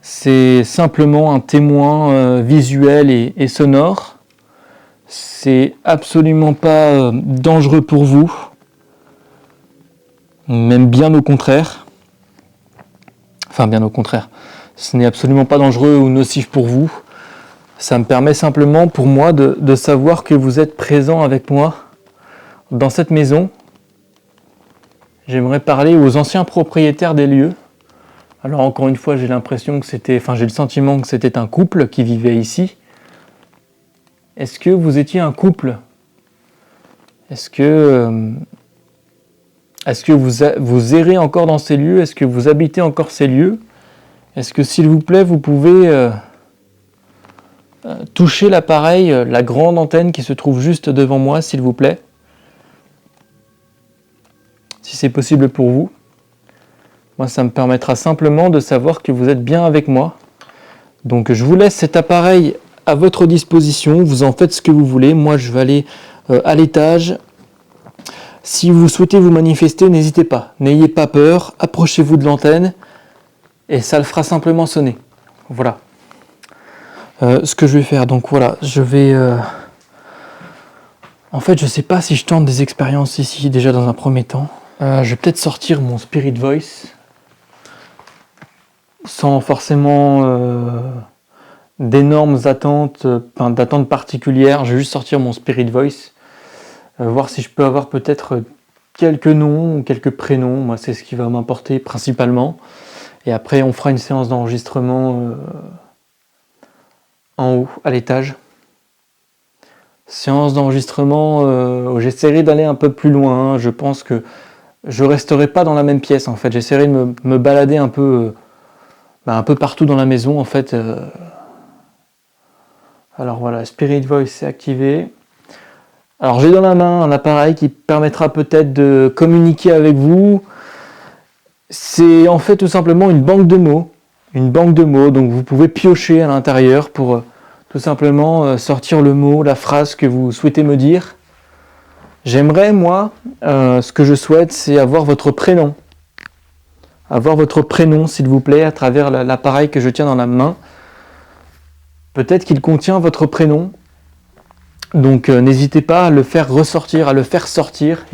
C'est simplement un témoin visuel et sonore. C'est absolument pas dangereux pour vous, même bien au contraire. Enfin, bien au contraire. Ce n'est absolument pas dangereux ou nocif pour vous. Ça me permet simplement pour moi de savoir que vous êtes présent avec moi dans cette maison. J'aimerais parler aux anciens propriétaires des lieux. Alors encore une fois, j'ai le sentiment que c'était un couple qui vivait ici. Est-ce que vous étiez un couple? Est-ce que vous errez encore dans ces lieux? Est-ce que vous habitez encore ces lieux? Est-ce que, s'il vous plaît, vous pouvez toucher l'appareil, la grande antenne qui se trouve juste devant moi, s'il vous plaît? Si c'est possible pour vous. Moi, ça me permettra simplement de savoir que vous êtes bien avec moi. Donc, je vous laisse cet appareil à votre disposition. Vous en faites ce que vous voulez. Moi, je vais aller à l'étage. Si vous souhaitez vous manifester, n'hésitez pas. N'ayez pas peur. Approchez-vous de l'antenne et ça le fera simplement sonner. Voilà. Ce que je vais faire, donc voilà, je vais... En fait, je sais pas si je tente des expériences ici, déjà dans un premier temps. Je vais peut-être sortir mon Spirit Voice, sans forcément d'énormes attentes, d'attentes particulières. Je vais juste sortir mon Spirit Voice, voir si je peux avoir peut-être quelques noms ou quelques prénoms. Moi, c'est ce qui va m'importer principalement. Et après, on fera une séance d'enregistrement en haut, à l'étage. Séance d'enregistrement où j'essaierai d'aller un peu plus loin. Je pense que je resterai pas dans la même pièce, en fait. J'essaierai de me balader un peu partout dans la maison, en fait. Alors voilà, Spirit Voice est activé. Alors j'ai dans la main un appareil qui permettra peut-être de communiquer avec vous. C'est en fait tout simplement une banque de mots. Donc vous pouvez piocher à l'intérieur pour tout simplement sortir le mot, la phrase que vous souhaitez me dire. J'aimerais, moi, ce que je souhaite, c'est avoir votre prénom. Avoir votre prénom, s'il vous plaît, à travers l'appareil que je tiens dans la main. Peut-être qu'il contient votre prénom. Donc n'hésitez pas à le faire ressortir, à le faire sortir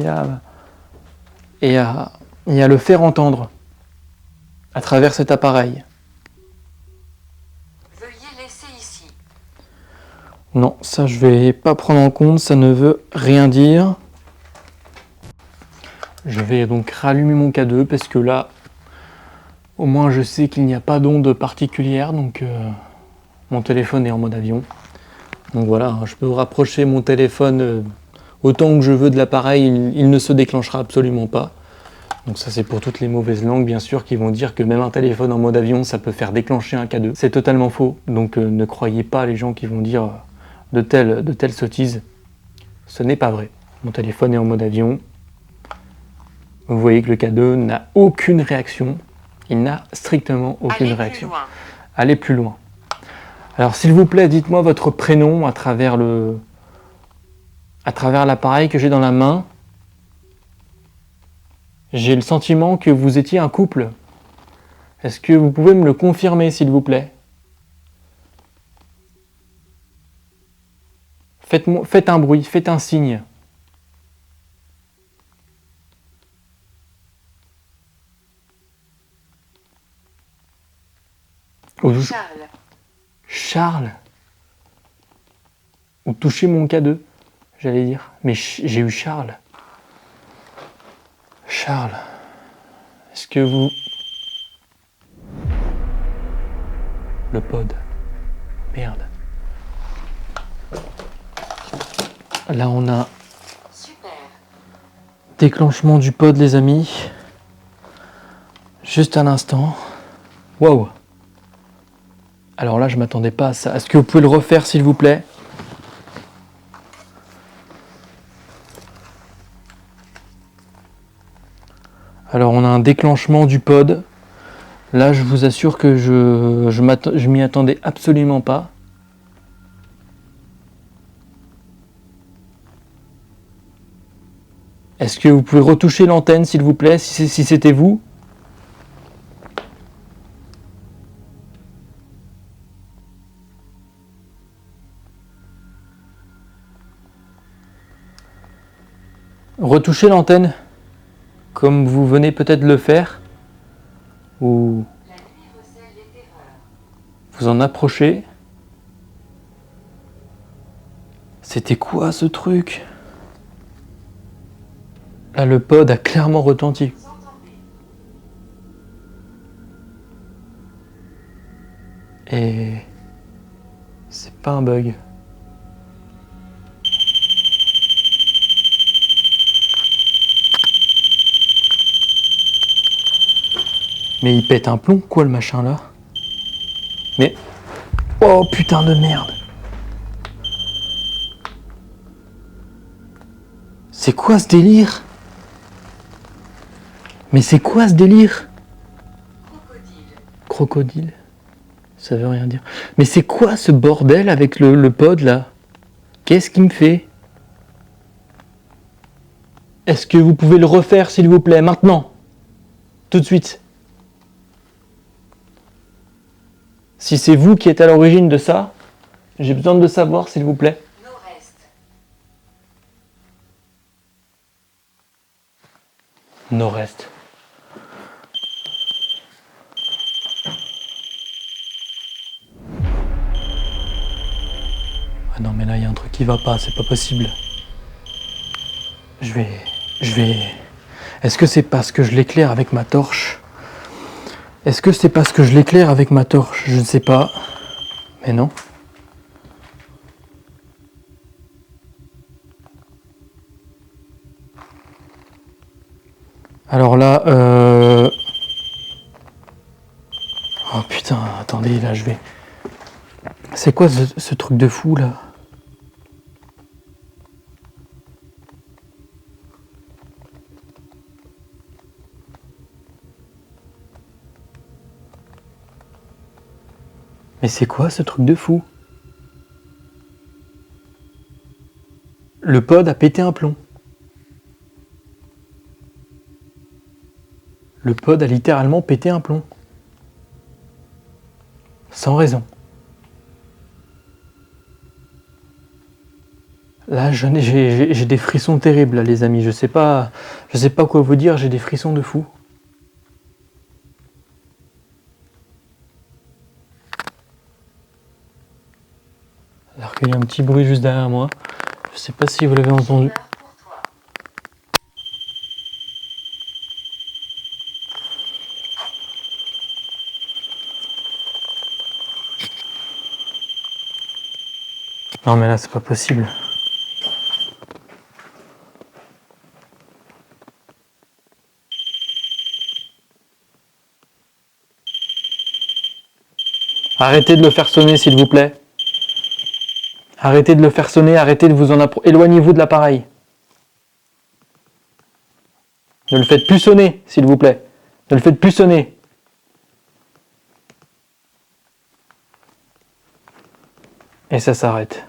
et à le faire entendre à travers cet appareil. Veuillez laisser ici. Non, ça je vais pas prendre en compte, ça ne veut rien dire. Je vais donc rallumer mon K2 parce que là, au moins je sais qu'il n'y a pas d'onde particulière, donc mon téléphone est en mode avion. Donc voilà, je peux rapprocher mon téléphone autant que je veux de l'appareil, il ne se déclenchera absolument pas. Donc ça c'est pour toutes les mauvaises langues bien sûr qui vont dire que même un téléphone en mode avion ça peut faire déclencher un K2. C'est totalement faux, donc ne croyez pas les gens qui vont dire de telles sottises. Ce n'est pas vrai. Mon téléphone est en mode avion. Vous voyez que le K2 n'a aucune réaction. Il n'a strictement aucune réaction. Allez plus loin. Alors s'il vous plaît, dites-moi votre prénom à travers l'appareil que j'ai dans la main. J'ai le sentiment que vous étiez un couple. Est-ce que vous pouvez me le confirmer, s'il vous plaît? Faites un bruit, faites un signe. Charles. Charles. Ou touchez mon K2, j'allais dire. Mais j'ai eu Charles. Charles. Est-ce que vous... Le pod. Merde. Là on a... Super. Déclenchement du pod les amis. Juste un instant. Wow. Alors là je m'attendais pas à ça. Est-ce que vous pouvez le refaire s'il vous plaît? Alors on a un déclenchement du pod. Là je vous assure que je m'y attendais absolument pas. Est-ce que vous pouvez retoucher l'antenne s'il vous plaît, si c'était vous? Retouchez l'antenne, comme vous venez peut-être de le faire, ou La nuit recèle les terreurs. vous en approchez. C'était quoi ce truc? Là le pod a clairement retenti. Vous entendez? Et c'est pas un bug. Mais il pète un plomb quoi le machin là? Mais... Oh putain de merde! C'est quoi ce délire? Mais c'est quoi ce délire? Crocodile. Crocodile? Ça veut rien dire. Mais c'est quoi ce bordel avec le pod là? Qu'est-ce qu'il me fait? Est-ce que vous pouvez le refaire s'il vous plaît, maintenant? Tout de suite. Si c'est vous qui êtes à l'origine de ça, j'ai besoin de savoir s'il vous plaît. Nord-est. Nord-est. Ah non mais là il y a un truc qui va pas, c'est pas possible. Je vais... Est-ce que c'est parce que je l'éclaire avec ma torche? Est-ce que c'est parce que je l'éclaire avec ma torche? Je ne sais pas. Mais non. Alors là, oh putain, attendez, là je vais... C'est quoi ce truc de fou là? Mais c'est quoi ce truc de fou? Le pod a pété un plomb. Le pod a littéralement pété un plomb. Sans raison. Là, j'ai des frissons terribles, là, les amis. Je sais pas quoi vous dire, j'ai des frissons de fou. Alors qu'il y a un petit bruit juste derrière moi. Je sais pas si vous l'avez entendu. Heure pour toi. Non mais là, c'est pas possible. Arrêtez de le faire sonner, s'il vous plaît. Arrêtez de le faire sonner, arrêtez de vous en approcher. Éloignez-vous de l'appareil. Ne le faites plus sonner, s'il vous plaît. Ne le faites plus sonner. Et ça s'arrête.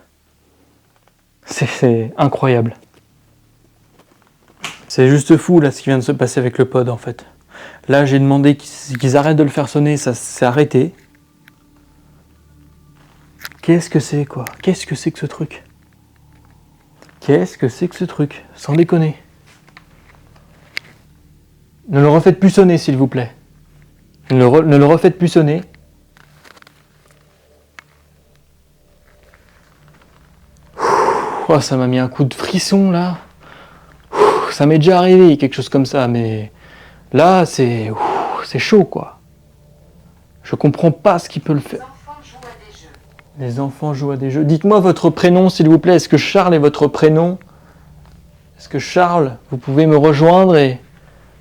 C'est incroyable. C'est juste fou là ce qui vient de se passer avec le pod en fait. Là j'ai demandé qu'ils arrêtent de le faire sonner, ça s'est arrêté. Qu'est-ce que c'est quoi? Qu'est-ce que c'est que ce truc? Qu'est-ce que c'est que ce truc? Sans déconner. Ne le refaites plus sonner s'il vous plaît. Ne le refaites plus sonner. Oh, ça m'a mis un coup de frisson là. Ça m'est déjà arrivé quelque chose comme ça, mais là c'est chaud quoi. Je comprends pas ce qui peut le Les faire. enfants jouent à des jeux. Les enfants jouent à des jeux. Dites-moi votre prénom s'il vous plaît. Est-ce que Charles est votre prénom? Est-ce que Charles, vous pouvez me rejoindre et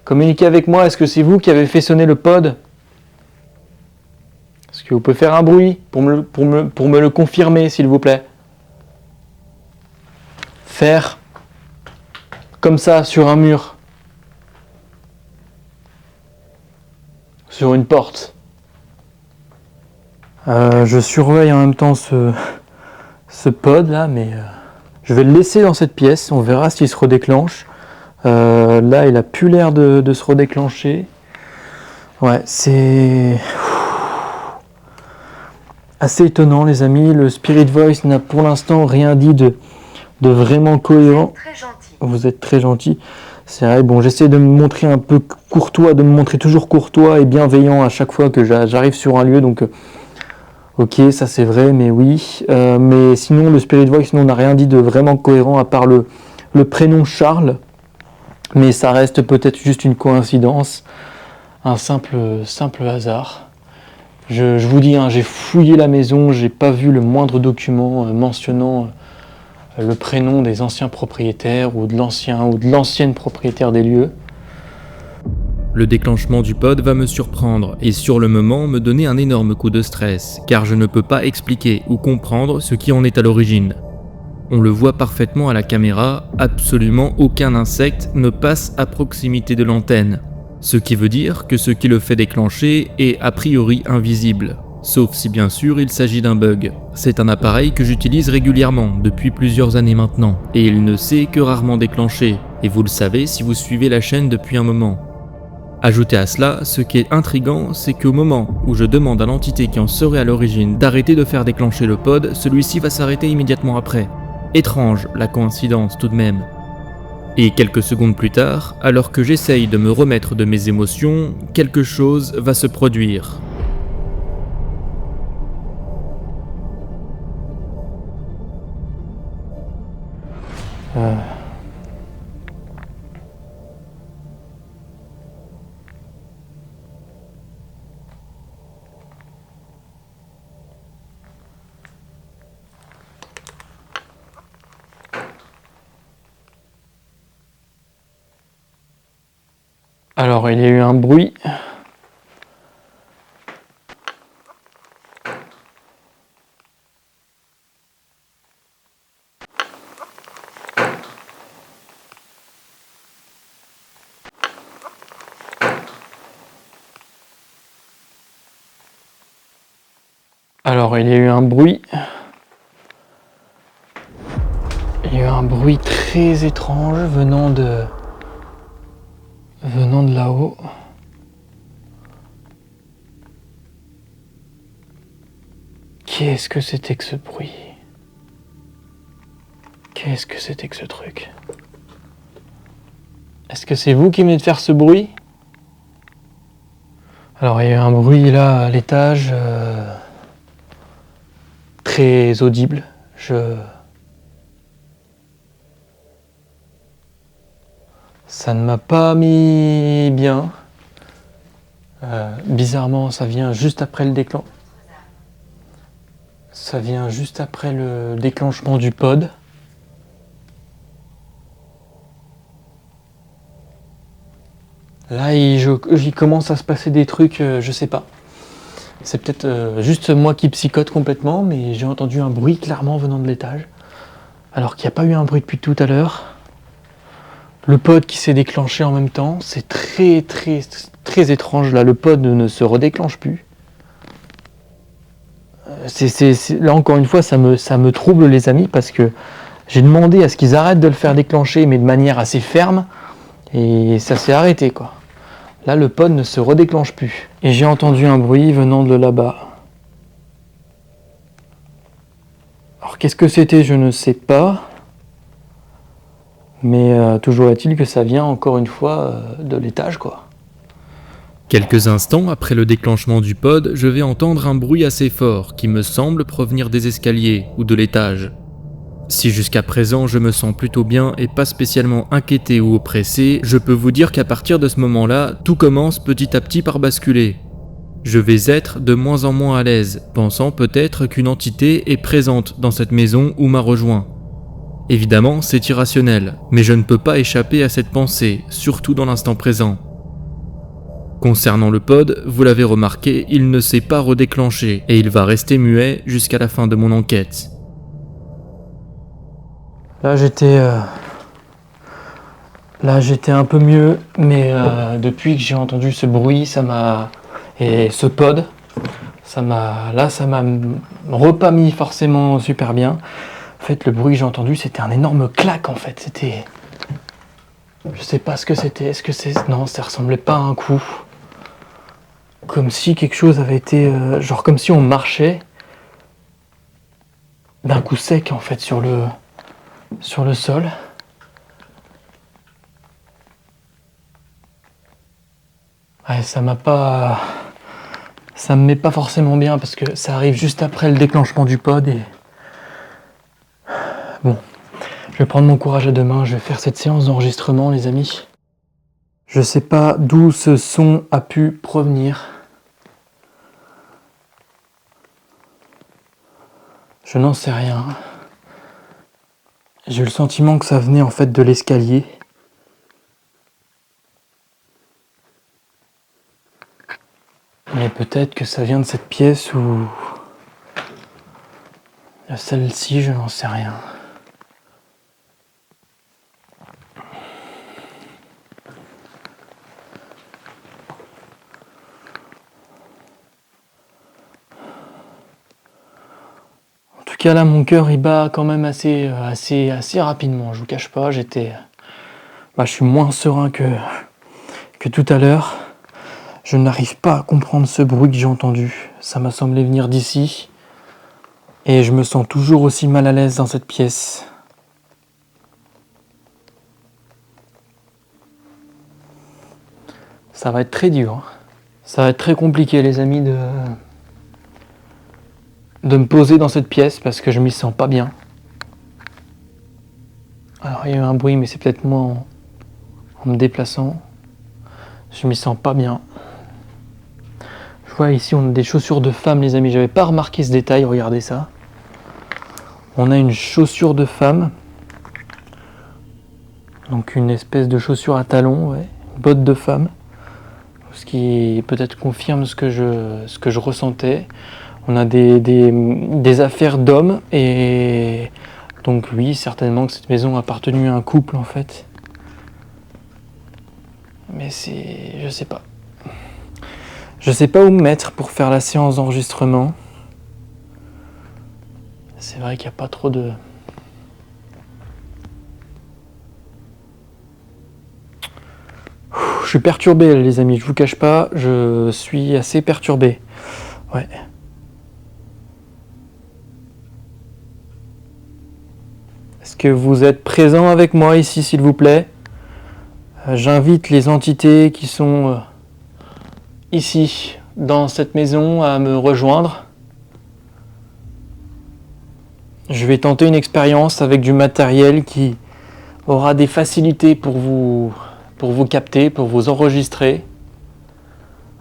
communiquer avec moi? Est-ce que c'est vous qui avez fait sonner le pod? Est-ce que vous pouvez faire un bruit pour me le confirmer s'il vous plaît? Faire comme ça sur un mur, sur une porte. Je surveille en même temps ce pod là, mais je vais le laisser dans cette pièce, on verra s'il se redéclenche. Là il a plus l'air de se redéclencher. Ouais, c'est assez étonnant les amis, le Spirit Voice n'a pour l'instant rien dit de vraiment cohérent. Très gentil. Vous êtes très gentil. C'est vrai, bon, j'essaie de me montrer un peu courtois, de me montrer toujours courtois et bienveillant à chaque fois que j'arrive sur un lieu, donc ok, ça c'est vrai, mais oui. Mais sinon, le Spirit Voice, on n'a rien dit de vraiment cohérent à part le prénom Charles, mais ça reste peut-être juste une coïncidence, un simple hasard. Je vous dis, hein, j'ai fouillé la maison, j'ai pas vu le moindre document mentionnant le prénom des anciens propriétaires ou de l'ancienne propriétaire des lieux. Le déclenchement du pod va me surprendre et sur le moment me donner un énorme coup de stress, car je ne peux pas expliquer ou comprendre ce qui en est à l'origine. On le voit parfaitement à la caméra, absolument aucun insecte ne passe à proximité de l'antenne, ce qui veut dire que ce qui le fait déclencher est a priori invisible. Sauf si bien sûr il s'agit d'un bug. C'est un appareil que j'utilise régulièrement depuis plusieurs années maintenant, et il ne s'est que rarement déclenché, et vous le savez si vous suivez la chaîne depuis un moment. Ajoutez à cela, ce qui est intriguant, c'est qu'au moment où je demande à l'entité qui en serait à l'origine d'arrêter de faire déclencher le pod, celui-ci va s'arrêter immédiatement après. Étrange la coïncidence tout de même. Et quelques secondes plus tard, alors que j'essaye de me remettre de mes émotions, quelque chose va se produire. Alors, il y a eu un bruit. Alors, il y a eu un bruit. Il y a eu un bruit très étrange venant de là-haut. Qu'est-ce que c'était que ce bruit? Qu'est-ce que c'était que ce truc? Est-ce que c'est vous qui venez de faire ce bruit? Alors il y a eu un bruit là à l'étage, très audible. Ça ne m'a pas mis bien. Bizarrement, ça vient juste après le déclenchement. Ça vient juste après le déclenchement du pod. Là, il commence à se passer des trucs, je sais pas. C'est peut-être juste moi qui psychote complètement, mais j'ai entendu un bruit clairement venant de l'étage. Alors qu'il n'y a pas eu un bruit depuis tout à l'heure. Le pod qui s'est déclenché en même temps, c'est très très très étrange. Là, le pod ne se redéclenche plus. Là encore une fois, ça me trouble les amis, parce que j'ai demandé à ce qu'ils arrêtent de le faire déclencher, mais de manière assez ferme, et ça s'est arrêté quoi. Là, le pod ne se redéclenche plus. Et j'ai entendu un bruit venant de là-bas. Alors, qu'est-ce que c'était? Je ne sais pas. Mais toujours est-il que ça vient, encore une fois, de l'étage, quoi. Quelques instants après le déclenchement du pod, je vais entendre un bruit assez fort qui me semble provenir des escaliers ou de l'étage. Si jusqu'à présent je me sens plutôt bien et pas spécialement inquiété ou oppressé, je peux vous dire qu'à partir de ce moment-là, tout commence petit à petit par basculer. Je vais être de moins en moins à l'aise, pensant peut-être qu'une entité est présente dans cette maison ou m'a rejoint. Évidemment, c'est irrationnel, mais je ne peux pas échapper à cette pensée, surtout dans l'instant présent. Concernant le pod, vous l'avez remarqué, il ne s'est pas redéclenché et il va rester muet jusqu'à la fin de mon enquête. Là, j'étais un peu mieux, mais depuis que j'ai entendu ce bruit, et ce pod, ça m'a repas mis forcément super bien. En fait, le bruit que j'ai entendu, c'était un énorme claque, en fait. Je sais pas ce que c'était. Non, ça ressemblait pas à un coup. Comme si quelque chose avait été... genre comme si on marchait d'un coup sec, en fait, sur le sol. Ouais, ça me met pas forcément bien, parce que ça arrive juste après le déclenchement du pod et... Bon, je vais prendre mon courage à deux mains, je vais faire cette séance d'enregistrement, les amis. Je sais pas d'où ce son a pu provenir. Je n'en sais rien. J'ai eu le sentiment que ça venait en fait de l'escalier. Mais peut-être que ça vient de cette pièce ou... Celle-ci, je n'en sais rien. En tout cas là, mon cœur il bat quand même assez rapidement. Je vous cache pas, je suis moins serein que tout à l'heure. Je n'arrive pas à comprendre ce bruit que j'ai entendu. Ça m'a semblé venir d'ici. Et je me sens toujours aussi mal à l'aise dans cette pièce. Ça va être très dur. Ça va être très compliqué, les amis, de me poser dans cette pièce parce que je m'y sens pas bien. Alors, il y a eu un bruit, mais c'est peut-être moi en me déplaçant. Je m'y sens pas bien. Je vois ici, on a des chaussures de femme, les amis. J'avais pas remarqué ce détail, regardez ça. On a une chaussure de femme. Donc une espèce de chaussure à talons, ouais. Une botte de femme. Ce qui peut-être confirme ce que je ressentais. On a des affaires d'hommes et donc oui, certainement que cette maison a appartenu à un couple en fait. Mais je sais pas. Je sais pas où me mettre pour faire la séance d'enregistrement. C'est vrai qu'il n'y a pas trop de... Je suis perturbé les amis, je vous cache pas, je suis assez perturbé. Ouais. Est-ce que vous êtes présents avec moi ici, s'il vous plaît? J'invite les entités qui sont ici, dans cette maison, à me rejoindre. Je vais tenter une expérience avec du matériel qui aura des facilités pour vous capter, pour vous enregistrer.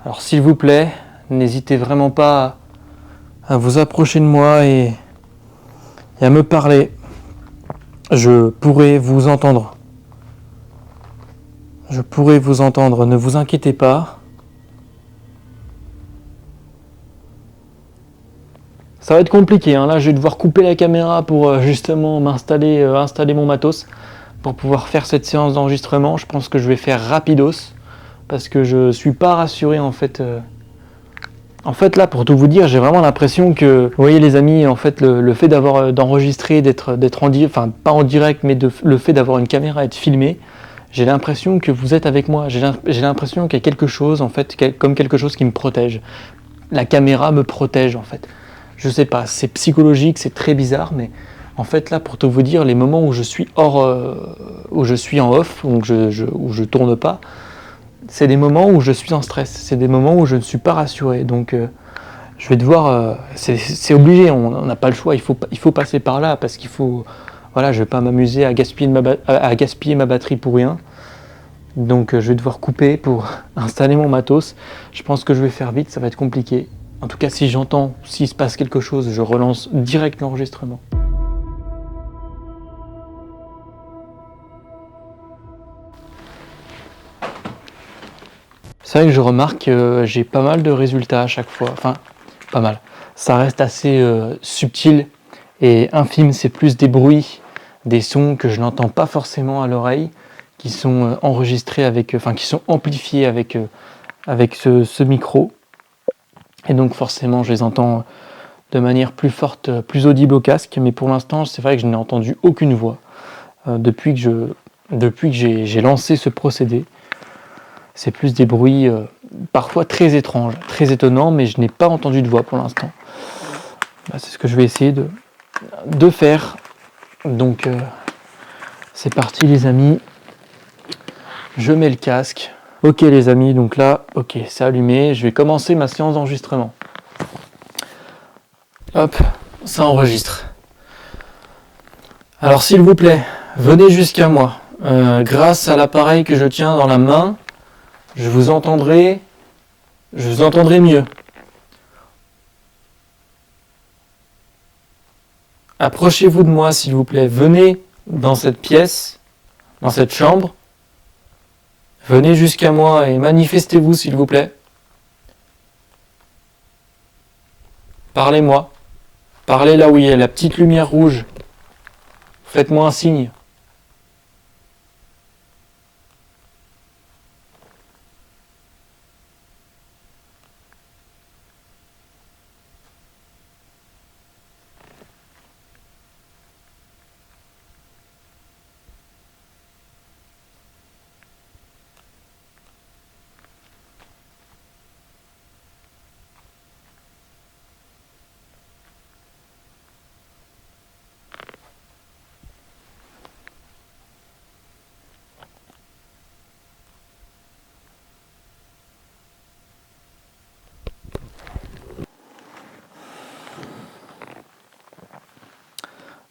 Alors s'il vous plaît, n'hésitez vraiment pas à vous approcher de moi et à me parler. Je pourrai vous entendre. Je pourrai vous entendre, ne vous inquiétez pas. Ça va être compliqué, hein. Là je vais devoir couper la caméra pour justement installer mon matos pour pouvoir faire cette séance d'enregistrement. Je pense que je vais faire rapidos parce que je suis pas rassuré en fait. En fait là, pour tout vous dire, j'ai vraiment l'impression que, vous voyez les amis, en fait le fait d'enregistrer, d'être en direct, enfin pas en direct, mais le fait d'avoir une caméra et de filmer, j'ai l'impression que vous êtes avec moi. J'ai l'impression qu'il y a quelque chose en fait, comme quelque chose qui me protège. La caméra me protège en fait. Je sais pas, c'est psychologique, c'est très bizarre, mais en fait là, pour tout vous dire, les moments où je suis où je suis en off, où je tourne pas, c'est des moments où je suis en stress, c'est des moments où je ne suis pas rassuré. Donc je vais devoir, c'est obligé, on n'a pas le choix, il faut passer par là parce qu'il faut, voilà, je vais pas m'amuser à gaspiller ma batterie pour rien. Donc je vais devoir couper pour installer mon matos. Je pense que je vais faire vite, ça va être compliqué. En tout cas, si j'entends, s'il se passe quelque chose, je relance direct l'enregistrement. C'est vrai que je remarque que j'ai pas mal de résultats à chaque fois. Enfin, pas mal. Ça reste assez subtil et infime. C'est plus des bruits, des sons que je n'entends pas forcément à l'oreille, qui sont enregistrés qui sont amplifiés avec ce micro. Et donc forcément, je les entends de manière plus forte, plus audible au casque. Mais pour l'instant, c'est vrai que je n'ai entendu aucune voix depuis que j'ai lancé ce procédé. C'est plus des bruits parfois très étranges, très étonnants, mais je n'ai pas entendu de voix pour l'instant. C'est ce que je vais essayer de faire. Donc c'est parti les amis. Je mets le casque. Ok les amis, donc là, ok, c'est allumé. Je vais commencer ma séance d'enregistrement. Hop, ça enregistre. Alors s'il vous plaît, venez jusqu'à moi. Grâce à l'appareil que je tiens dans la main, je vous entendrai mieux. Approchez-vous de moi s'il vous plaît. Venez dans cette pièce, dans cette chambre. Venez jusqu'à moi et manifestez-vous s'il vous plaît. Parlez-moi. Parlez là où il y a la petite lumière rouge. Faites-moi un signe.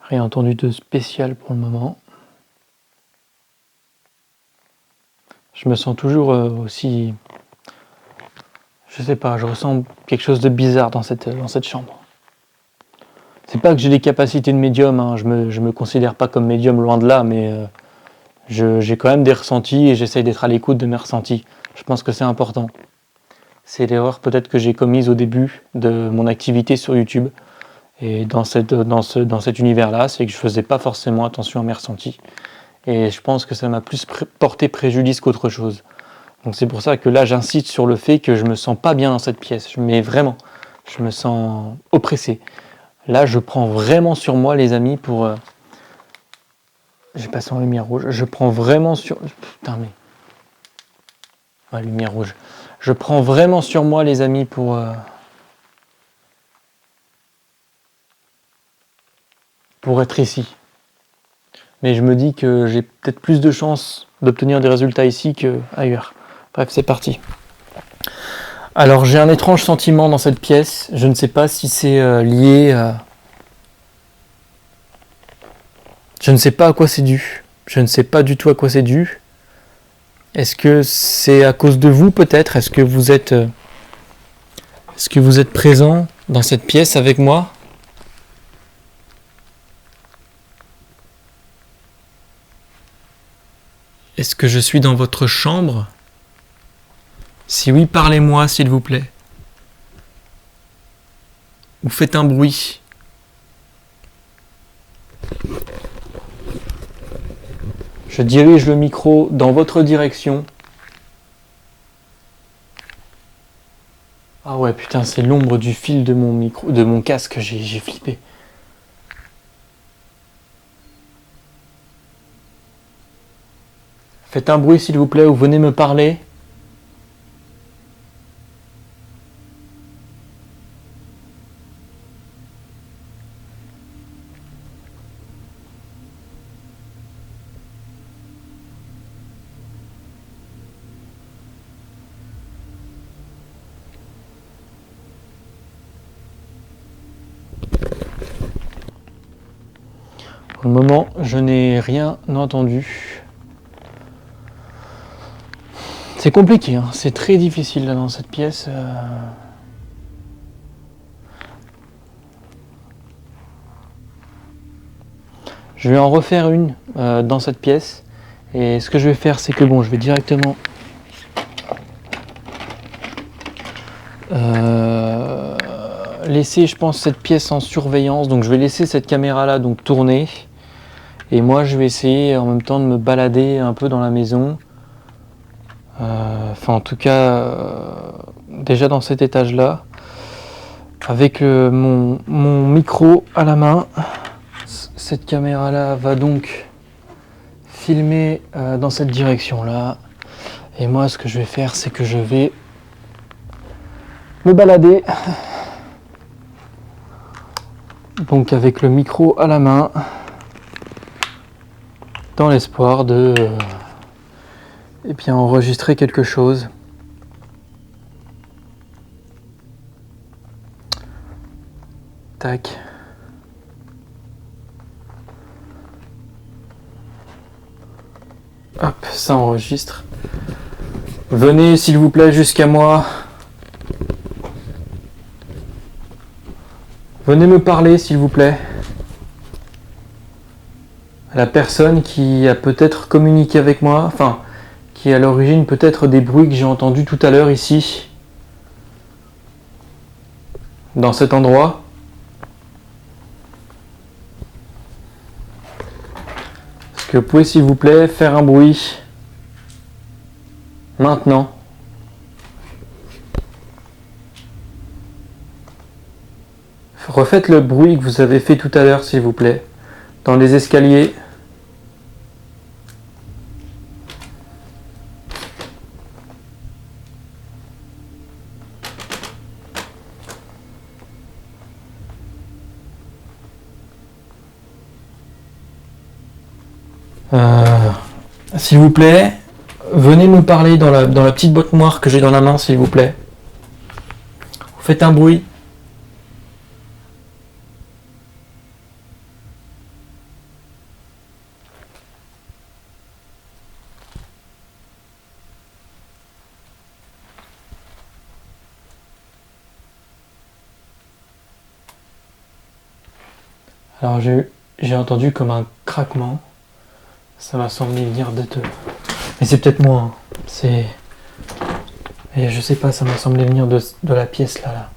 Rien entendu de spécial pour le moment. Je me sens toujours aussi... Je sais pas, je ressens quelque chose de bizarre dans cette chambre. C'est pas que j'ai des capacités de médium, hein, je me considère pas comme médium, loin de là, mais j'ai quand même des ressentis et j'essaye d'être à l'écoute de mes ressentis. Je pense que c'est important. C'est l'erreur peut-être que j'ai commise au début de mon activité sur YouTube. Et dans cet univers-là, c'est que je faisais pas forcément attention à mes ressentis. Et je pense que ça m'a plus porté préjudice qu'autre chose. Donc c'est pour ça que là, j'insiste sur le fait que je me sens pas bien dans cette pièce. Mais vraiment, je me sens oppressé. Là, je prends vraiment sur moi, les amis, pour... J'ai passé en lumière rouge. Je prends vraiment sur... Putain, mais... Ouais, lumière rouge. Je prends vraiment sur moi, les amis, pour être ici. mais je me dis que j'ai peut-être plus de chances d'obtenir des résultats ici qu'ailleurs. Bref, c'est parti. Alors j'ai un étrange sentiment dans cette pièce, je ne sais pas si c'est lié à... Je ne sais pas à quoi c'est dû, je ne sais pas du tout à quoi c'est dû. Est-ce que c'est à cause de vous peut-être? Est-ce que vous êtes présent dans cette pièce avec moi? Est-ce que je suis dans votre chambre? Si oui, parlez-moi s'il vous plaît. Ou faites un bruit. Je dirige le micro dans votre direction. Ah ouais, putain, c'est l'ombre du fil de mon micro, de mon casque, j'ai flippé. Faites un bruit s'il vous plaît ou venez me parler. Pour le moment, je n'ai rien entendu. C'est compliqué, hein. C'est très difficile là dans cette pièce. Je vais en refaire une dans cette pièce. Et ce que je vais faire, c'est que bon, je vais directement laisser, je pense, cette pièce en surveillance. Donc je vais laisser cette caméra là donc tourner. Et moi, je vais essayer en même temps de me balader un peu dans la maison. Enfin, en tout cas, déjà dans cet étage-là, avec mon micro à la main. Cette caméra-là va donc filmer dans cette direction-là. Et moi, ce que je vais faire, c'est que je vais me balader. Donc avec le micro à la main. Dans l'espoir de enregistrer quelque chose. Tac. Hop, ça enregistre. Venez s'il vous plaît jusqu'à moi. Venez me parler s'il vous plaît. La personne qui a peut-être communiqué avec moi, enfin, qui est à l'origine peut-être des bruits que j'ai entendus tout à l'heure ici, dans cet endroit. Est-ce que vous pouvez s'il vous plaît faire un bruit maintenant? Refaites le bruit que vous avez fait tout à l'heure s'il vous plaît, dans les escaliers. S'il vous plaît, venez me parler dans la petite boîte noire que j'ai dans la main, s'il vous plaît. Faites un bruit. Alors j'ai entendu comme un craquement. Ça m'a semblé venir de... Mais c'est peut-être moi. Hein. C'est... Et je sais pas, ça m'a semblé venir de la pièce là.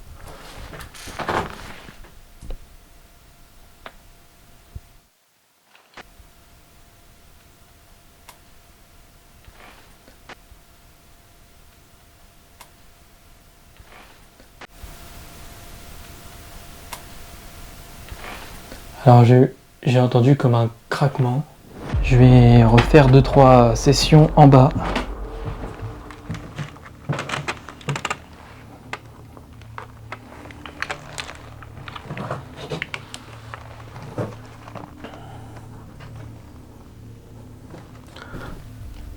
Alors j'ai entendu comme un craquement. Je vais refaire 2-3 sessions en bas.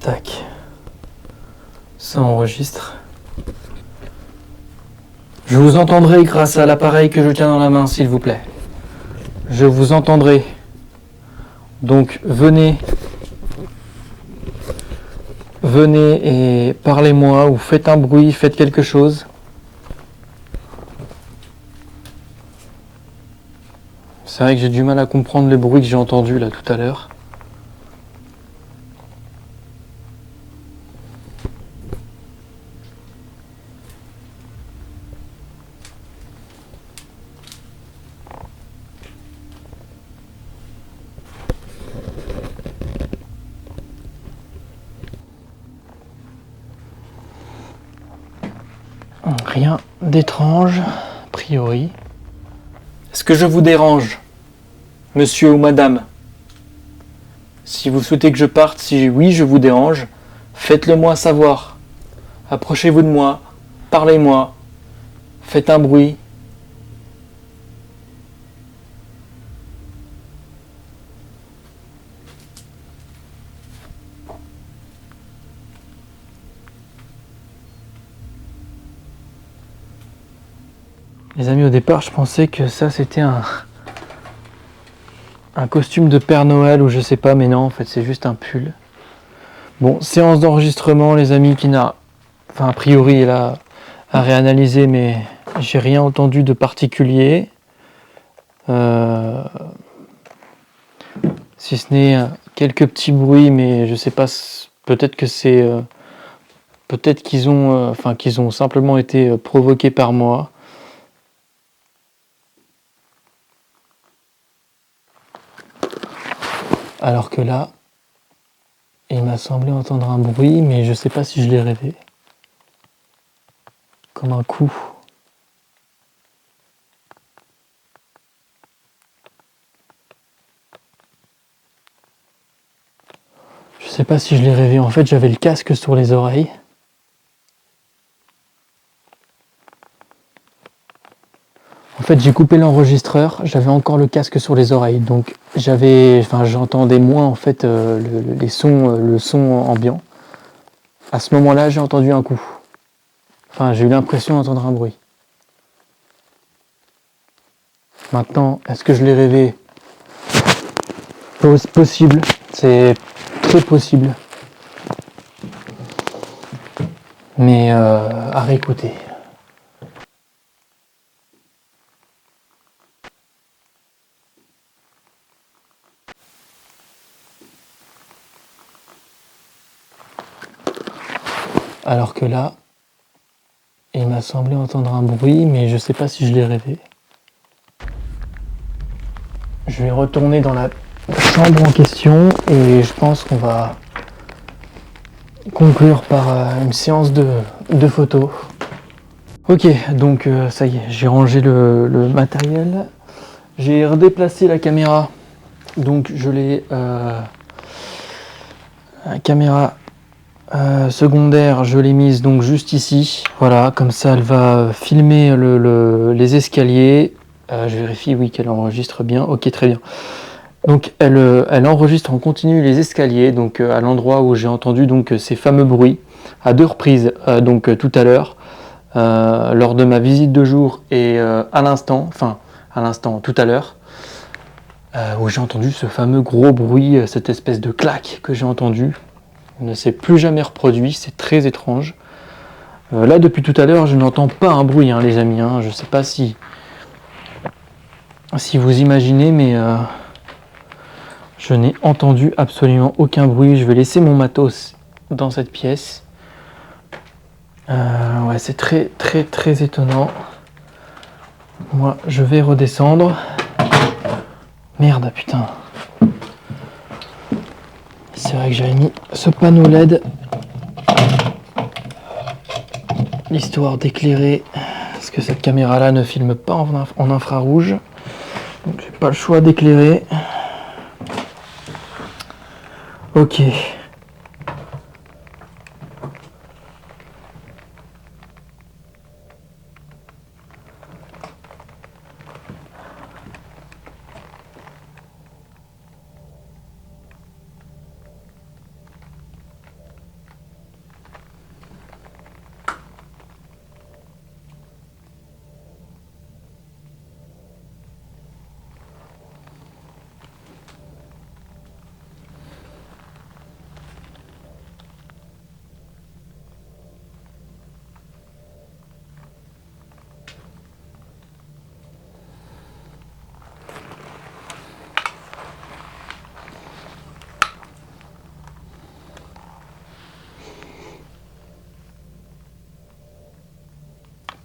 Tac. Ça enregistre. Je vous entendrai grâce à l'appareil que je tiens dans la main, s'il vous plaît. Je vous entendrai. Donc venez et parlez-moi ou faites un bruit, faites quelque chose. C'est vrai que j'ai du mal à comprendre les bruits que j'ai entendus là tout à l'heure. Rien d'étrange, a priori. Est-ce que je vous dérange, monsieur ou madame? Si vous souhaitez que je parte, si oui, je vous dérange, faites-le moi savoir. Approchez-vous de moi, parlez-moi, faites un bruit. Les amis, au départ, je pensais que ça c'était un costume de Père Noël ou je sais pas, mais non, en fait, c'est juste un pull. Bon, séance d'enregistrement, les amis, qui n'a, enfin, a priori, là, à réanalyser, mais j'ai rien entendu de particulier. Si ce n'est quelques petits bruits, mais je sais pas, peut-être que c'est, peut-être qu'ils ont, qu'ils ont simplement été provoqués par moi. Alors que là, il m'a semblé entendre un bruit, mais je sais pas si je l'ai rêvé. Comme un coup. Je sais pas si je l'ai rêvé. En fait, j'avais le casque sur les oreilles. En fait, j'ai coupé l'enregistreur. J'avais encore le casque sur les oreilles, donc j'entendais moins en fait les sons, le son ambiant. À ce moment-là, j'ai entendu un coup. Enfin, j'ai eu l'impression d'entendre un bruit. Maintenant, est-ce que je l'ai rêvé? Possible. C'est très possible. Mais à réécouter. Alors que là, il m'a semblé entendre un bruit, mais je sais pas si je l'ai rêvé. Je vais retourner dans la chambre en question et je pense qu'on va conclure par une séance de photos. Ok, donc ça y est, j'ai rangé le matériel. J'ai redéplacé la caméra. Donc je l'ai... la caméra secondaire, je l'ai mise donc juste ici. Voilà, comme ça elle va filmer les escaliers. Je vérifie, oui, qu'elle enregistre bien. Ok, très bien. Donc elle enregistre en continu les escaliers, donc à l'endroit où j'ai entendu donc ces fameux bruits à 2 reprises, tout à l'heure, lors de ma visite de jour et à l'instant tout à l'heure, où j'ai entendu ce fameux gros bruit, cette espèce de claque que j'ai entendu. Ne s'est plus jamais reproduit, c'est très étrange. Là, depuis tout à l'heure, je n'entends pas un bruit, hein, les amis. Je ne sais pas si vous imaginez, mais je n'ai entendu absolument aucun bruit. Je vais laisser mon matos dans cette pièce. Ouais, c'est très, très, très étonnant. Moi, je vais redescendre. Merde, putain. C'est vrai que j'avais mis ce panneau LED, l'histoire d'éclairer, parce que cette caméra là ne filme pas en infrarouge, donc j'ai pas le choix d'éclairer. Ok.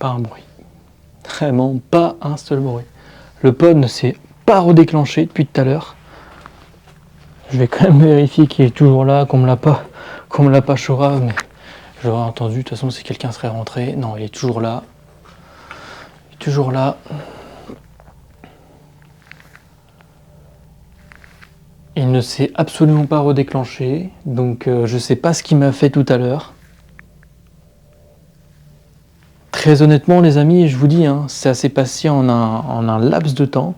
Pas un bruit. Vraiment pas un seul bruit. Le pod ne s'est pas redéclenché depuis tout à l'heure. Je vais quand même vérifier qu'il est toujours là, qu'on me l'a pas chorave, mais j'aurais entendu, de toute façon si quelqu'un serait rentré. Non, il est toujours là. Il est toujours là. Il ne s'est absolument pas redéclenché, donc je sais pas ce qu'il m'a fait tout à l'heure. Très honnêtement les amis, je vous dis, hein, ça s'est passé en un laps de temps.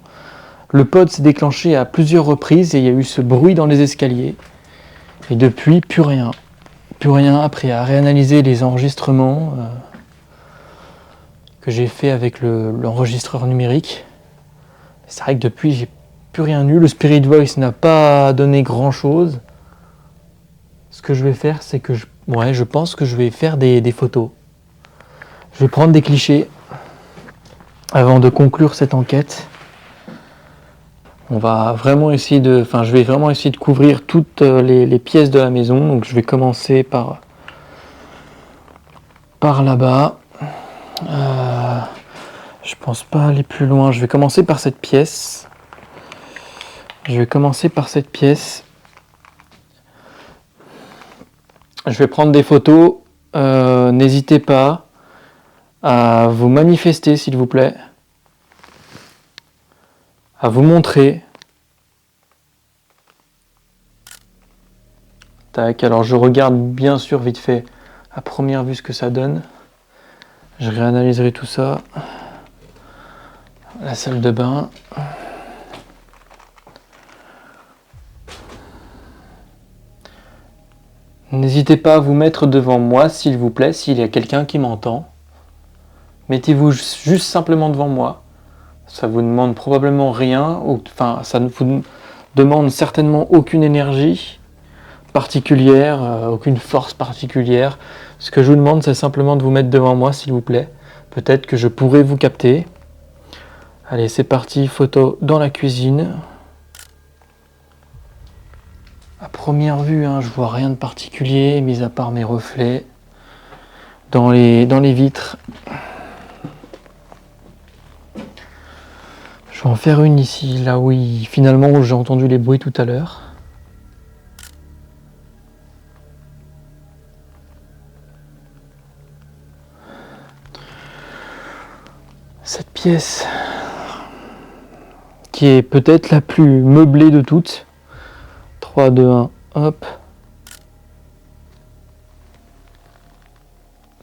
Le pod s'est déclenché à plusieurs reprises et il y a eu ce bruit dans les escaliers. Et depuis, plus rien. Plus rien après à réanalyser les enregistrements que j'ai fait avec l'enregistreur numérique. C'est vrai que depuis, j'ai plus rien eu. Le Spirit Voice n'a pas donné grand chose. Ce que je vais faire, c'est que je pense que je vais faire des photos. Je vais prendre des clichés avant de conclure cette enquête. Je vais vraiment essayer de couvrir toutes les pièces de la maison. Donc je vais commencer par là-bas. Je pense pas aller plus loin. Je vais commencer par cette pièce. Je vais prendre des photos. N'hésitez pas à vous manifester, s'il vous plaît. À vous montrer. Tac, alors je regarde bien sûr vite fait à première vue ce que ça donne. Je réanalyserai tout ça. La salle de bain. N'hésitez pas à vous mettre devant moi, s'il vous plaît, s'il y a quelqu'un qui m'entend. Mettez-vous juste simplement devant moi. Ça vous demande probablement rien, ça ne vous demande certainement aucune énergie particulière, aucune force particulière. Ce que je vous demande, c'est simplement de vous mettre devant moi, s'il vous plaît. Peut-être que je pourrais vous capter. Allez, c'est parti, photo dans la cuisine. À première vue, je vois rien de particulier, mis à part mes reflets dans les vitres. Je vais en faire une ici, là où finalement j'ai entendu les bruits tout à l'heure. Cette pièce, qui est peut-être la plus meublée de toutes. 3, 2, 1, hop.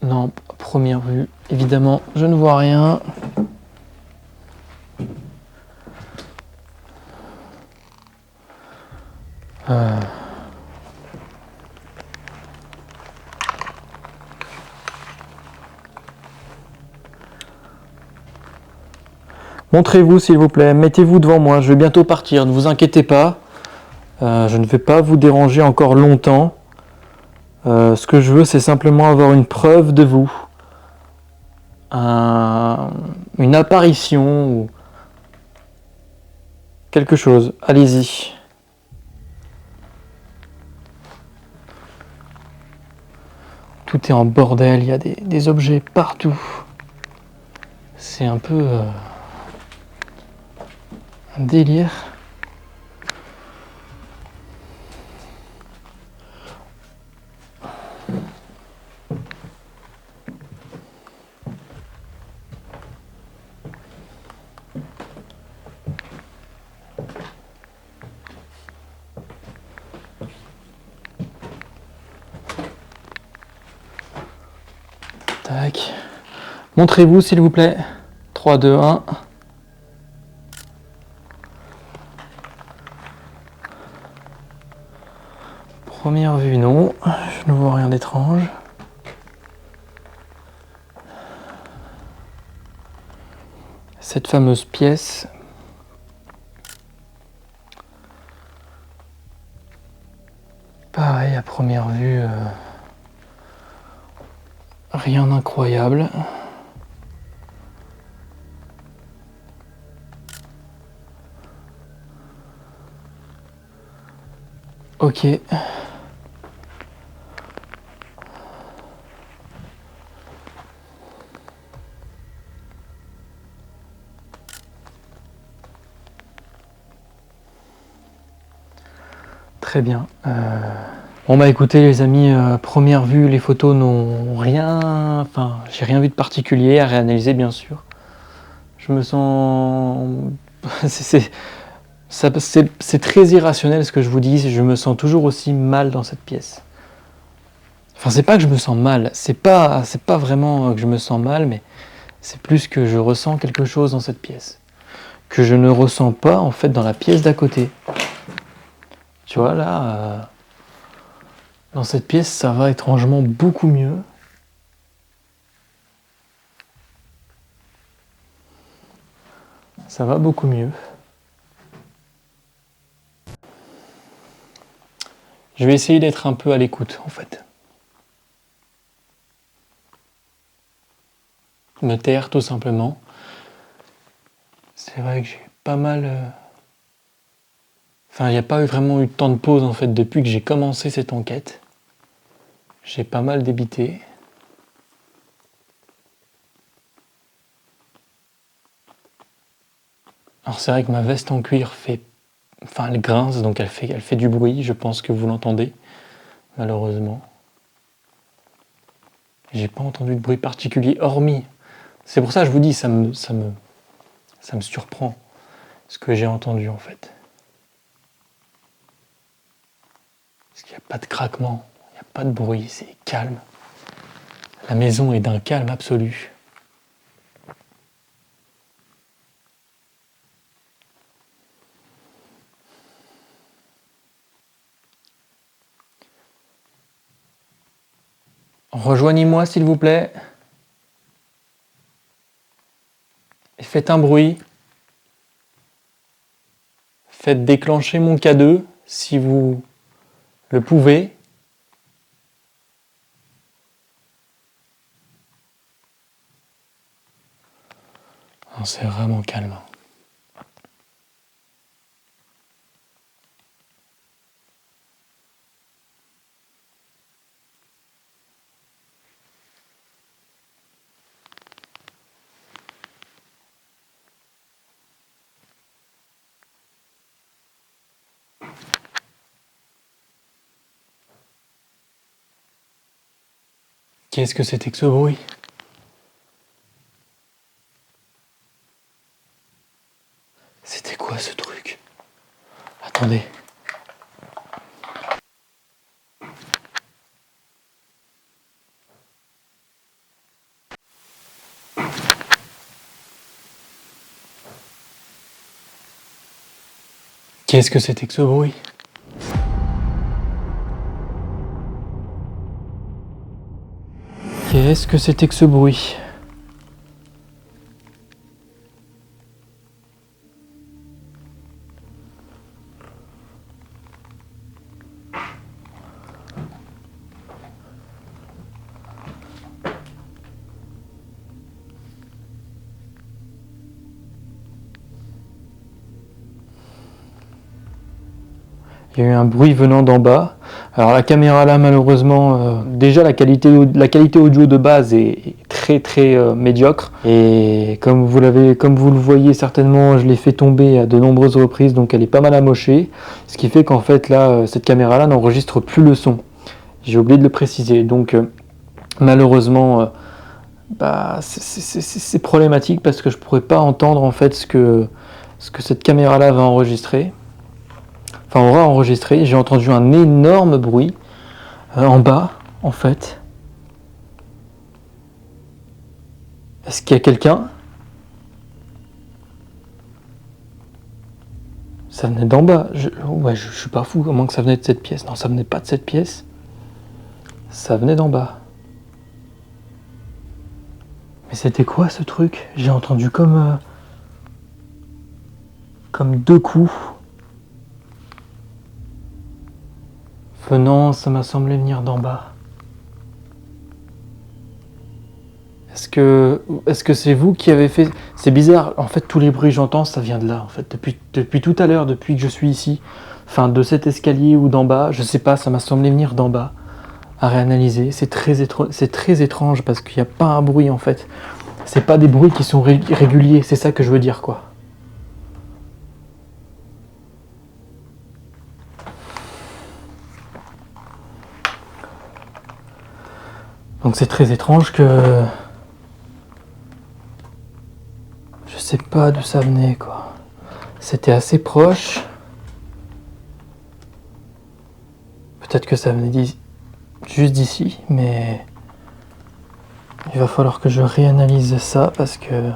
Non, à première vue, évidemment, je ne vois rien. Montrez-vous s'il vous plaît, mettez-vous devant moi, je vais bientôt partir, ne vous inquiétez pas. Je ne vais pas vous déranger encore longtemps. Ce que je veux, c'est simplement avoir une preuve de vous. Une apparition ou quelque chose. Allez-y. Tout est en bordel, il y a des objets partout. C'est un peu un délire. Tac. Montrez-vous s'il vous plaît. 3, 2, 1. Première vue, non. Je ne vois rien d'étrange. Cette fameuse pièce. Pareil, à première vue, rien d'incroyable. Ok. Très bien. Bon bah écoutez les amis, première vue, les photos n'ont rien... Enfin, j'ai rien vu de particulier à réanalyser bien sûr. Je me sens... c'est très irrationnel ce que je vous dis, je me sens toujours aussi mal dans cette pièce. Enfin, c'est pas que je me sens mal, c'est pas vraiment que je me sens mal, mais c'est plus que je ressens quelque chose dans cette pièce. Que je ne ressens pas en fait dans la pièce d'à côté. Tu vois là, dans cette pièce ça va étrangement beaucoup mieux. Ça va beaucoup mieux. Je vais essayer d'être un peu à l'écoute en fait. Me taire tout simplement. C'est vrai que j'ai pas mal... Enfin, il n'y a pas vraiment eu tant de pause en fait depuis que j'ai commencé cette enquête. J'ai pas mal débité. Alors c'est vrai que ma veste en cuir fait... Enfin, elle grince, donc elle fait du bruit, je pense que vous l'entendez, malheureusement. J'ai pas entendu de bruit particulier, hormis... C'est pour ça que je vous dis, ça me surprend, ce que j'ai entendu en fait. Parce qu'il n'y a pas de craquement, il n'y a pas de bruit, c'est calme. La maison est d'un calme absolu. Rejoignez-moi s'il vous plaît. Et faites un bruit. Faites déclencher mon K2 si vous le pouvez. Oh, c'est vraiment calme. Qu'est-ce que c'était que ce bruit ? C'était quoi ce truc ? Attendez. Qu'est-ce que c'était que ce bruit ? Qu'est-ce que c'était que ce bruit ? Il y a eu un bruit venant d'en bas. Alors la caméra là malheureusement, déjà la qualité audio de base est très médiocre. Et comme vous le voyez certainement, je l'ai fait tomber à de nombreuses reprises, donc elle est pas mal amochée. Ce qui fait qu'en fait là, cette caméra là n'enregistre plus le son. J'ai oublié de le préciser. Donc malheureusement, c'est problématique parce que je pourrais pas entendre en fait ce que cette caméra là va enregistrer. Enfin, on aura enregistré, j'ai entendu un énorme bruit en bas, en fait. Est-ce qu'il y a quelqu'un ? Ça venait d'en bas. Je suis pas fou, à moins que ça venait de cette pièce. Non, ça venait pas de cette pièce. Ça venait d'en bas. Mais c'était quoi ce truc ? J'ai entendu comme deux coups. Venant, ça m'a semblé venir d'en bas. Est-ce que c'est vous qui avez fait... C'est bizarre, en fait tous les bruits que j'entends ça vient de là en fait, depuis tout à l'heure, depuis que je suis ici, enfin de cet escalier ou d'en bas, je sais pas, ça m'a semblé venir d'en bas. À réanalyser, c'est très étrange parce qu'il n'y a pas un bruit en fait. C'est pas des bruits qui sont réguliers, c'est ça que je veux dire quoi. Donc c'est très étrange que... Je sais pas d'où ça venait, quoi. C'était assez proche. Peut-être que ça venait juste d'ici, mais... Il va falloir que je réanalyse ça parce que...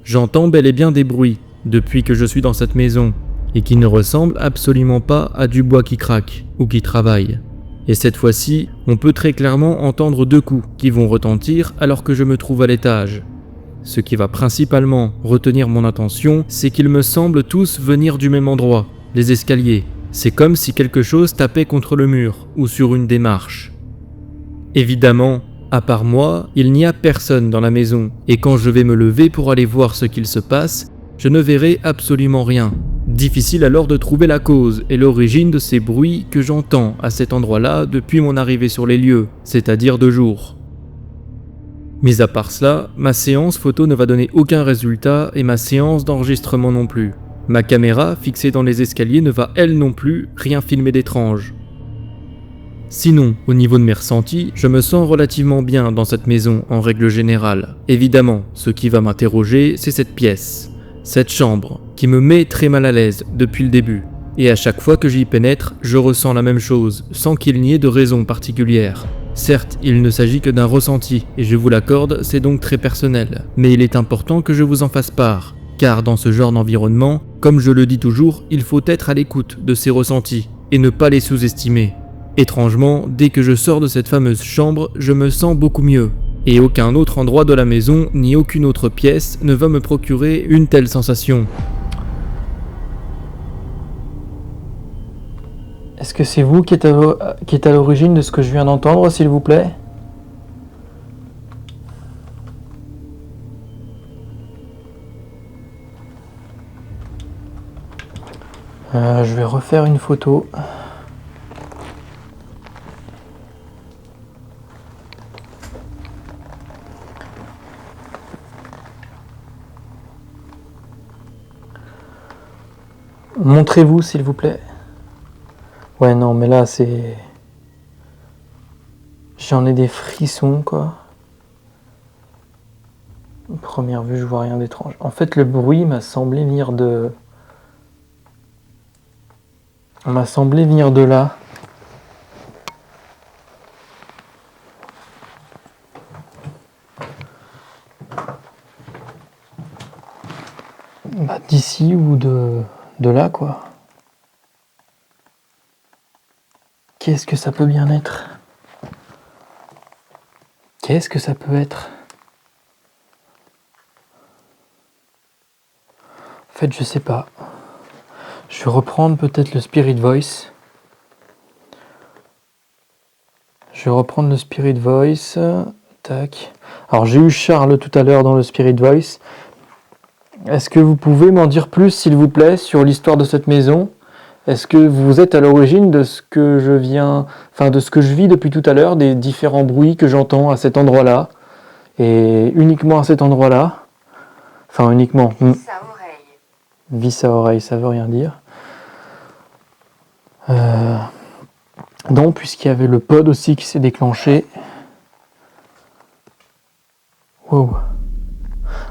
J'entends bel et bien des bruits depuis que je suis dans cette maison et qui ne ressemblent absolument pas à du bois qui craque ou qui travaille. Et cette fois-ci, on peut très clairement entendre 2 coups qui vont retentir alors que je me trouve à l'étage. Ce qui va principalement retenir mon attention, c'est qu'ils me semblent tous venir du même endroit, les escaliers. C'est comme si quelque chose tapait contre le mur ou sur une des marches. Évidemment, à part moi, il n'y a personne dans la maison, et quand je vais me lever pour aller voir ce qu'il se passe, je ne verrai absolument rien. Difficile alors de trouver la cause et l'origine de ces bruits que j'entends à cet endroit-là depuis mon arrivée sur les lieux, c'est-à-dire de jour. Mis à part cela, ma séance photo ne va donner aucun résultat et ma séance d'enregistrement non plus. Ma caméra, fixée dans les escaliers, ne va elle non plus rien filmer d'étrange. Sinon, au niveau de mes ressentis, je me sens relativement bien dans cette maison en règle générale. Évidemment, ce qui va m'interroger, c'est cette pièce, cette chambre, qui me met très mal à l'aise depuis le début. Et à chaque fois que j'y pénètre, je ressens la même chose, sans qu'il n'y ait de raison particulière. Certes, il ne s'agit que d'un ressenti, et je vous l'accorde, c'est donc très personnel. Mais il est important que je vous en fasse part, car dans ce genre d'environnement, comme je le dis toujours, il faut être à l'écoute de ces ressentis, et ne pas les sous-estimer. Étrangement, dès que je sors de cette fameuse chambre, je me sens beaucoup mieux. Et aucun autre endroit de la maison, ni aucune autre pièce, ne va me procurer une telle sensation. Est-ce que c'est vous qui êtes à l'origine de ce que je viens d'entendre, s'il vous plaît? Je vais refaire une photo. Montrez-vous, s'il vous plaît. Ouais, non, mais là, c'est... J'en ai des frissons, quoi. Première vue, je vois rien d'étrange. En fait, le bruit m'a semblé venir de... On m'a semblé venir de là. Bah, d'ici ou de là, quoi. Qu'est-ce que ça peut bien être? Qu'est-ce que ça peut être? En fait, je sais pas. Je vais reprendre peut-être le Spirit Voice. Je vais reprendre le Spirit Voice. Tac. Alors, j'ai eu Charles tout à l'heure dans le Spirit Voice. Est-ce que vous pouvez m'en dire plus, s'il vous plaît, sur l'histoire de cette maison? Est-ce que vous êtes à l'origine de ce que je vis depuis tout à l'heure, des différents bruits que j'entends à cet endroit-là, et uniquement à cet endroit-là? Enfin, uniquement. Vis à oreille. Vis à oreille, ça veut rien dire. Non, puisqu'il y avait le pod aussi qui s'est déclenché. Wow.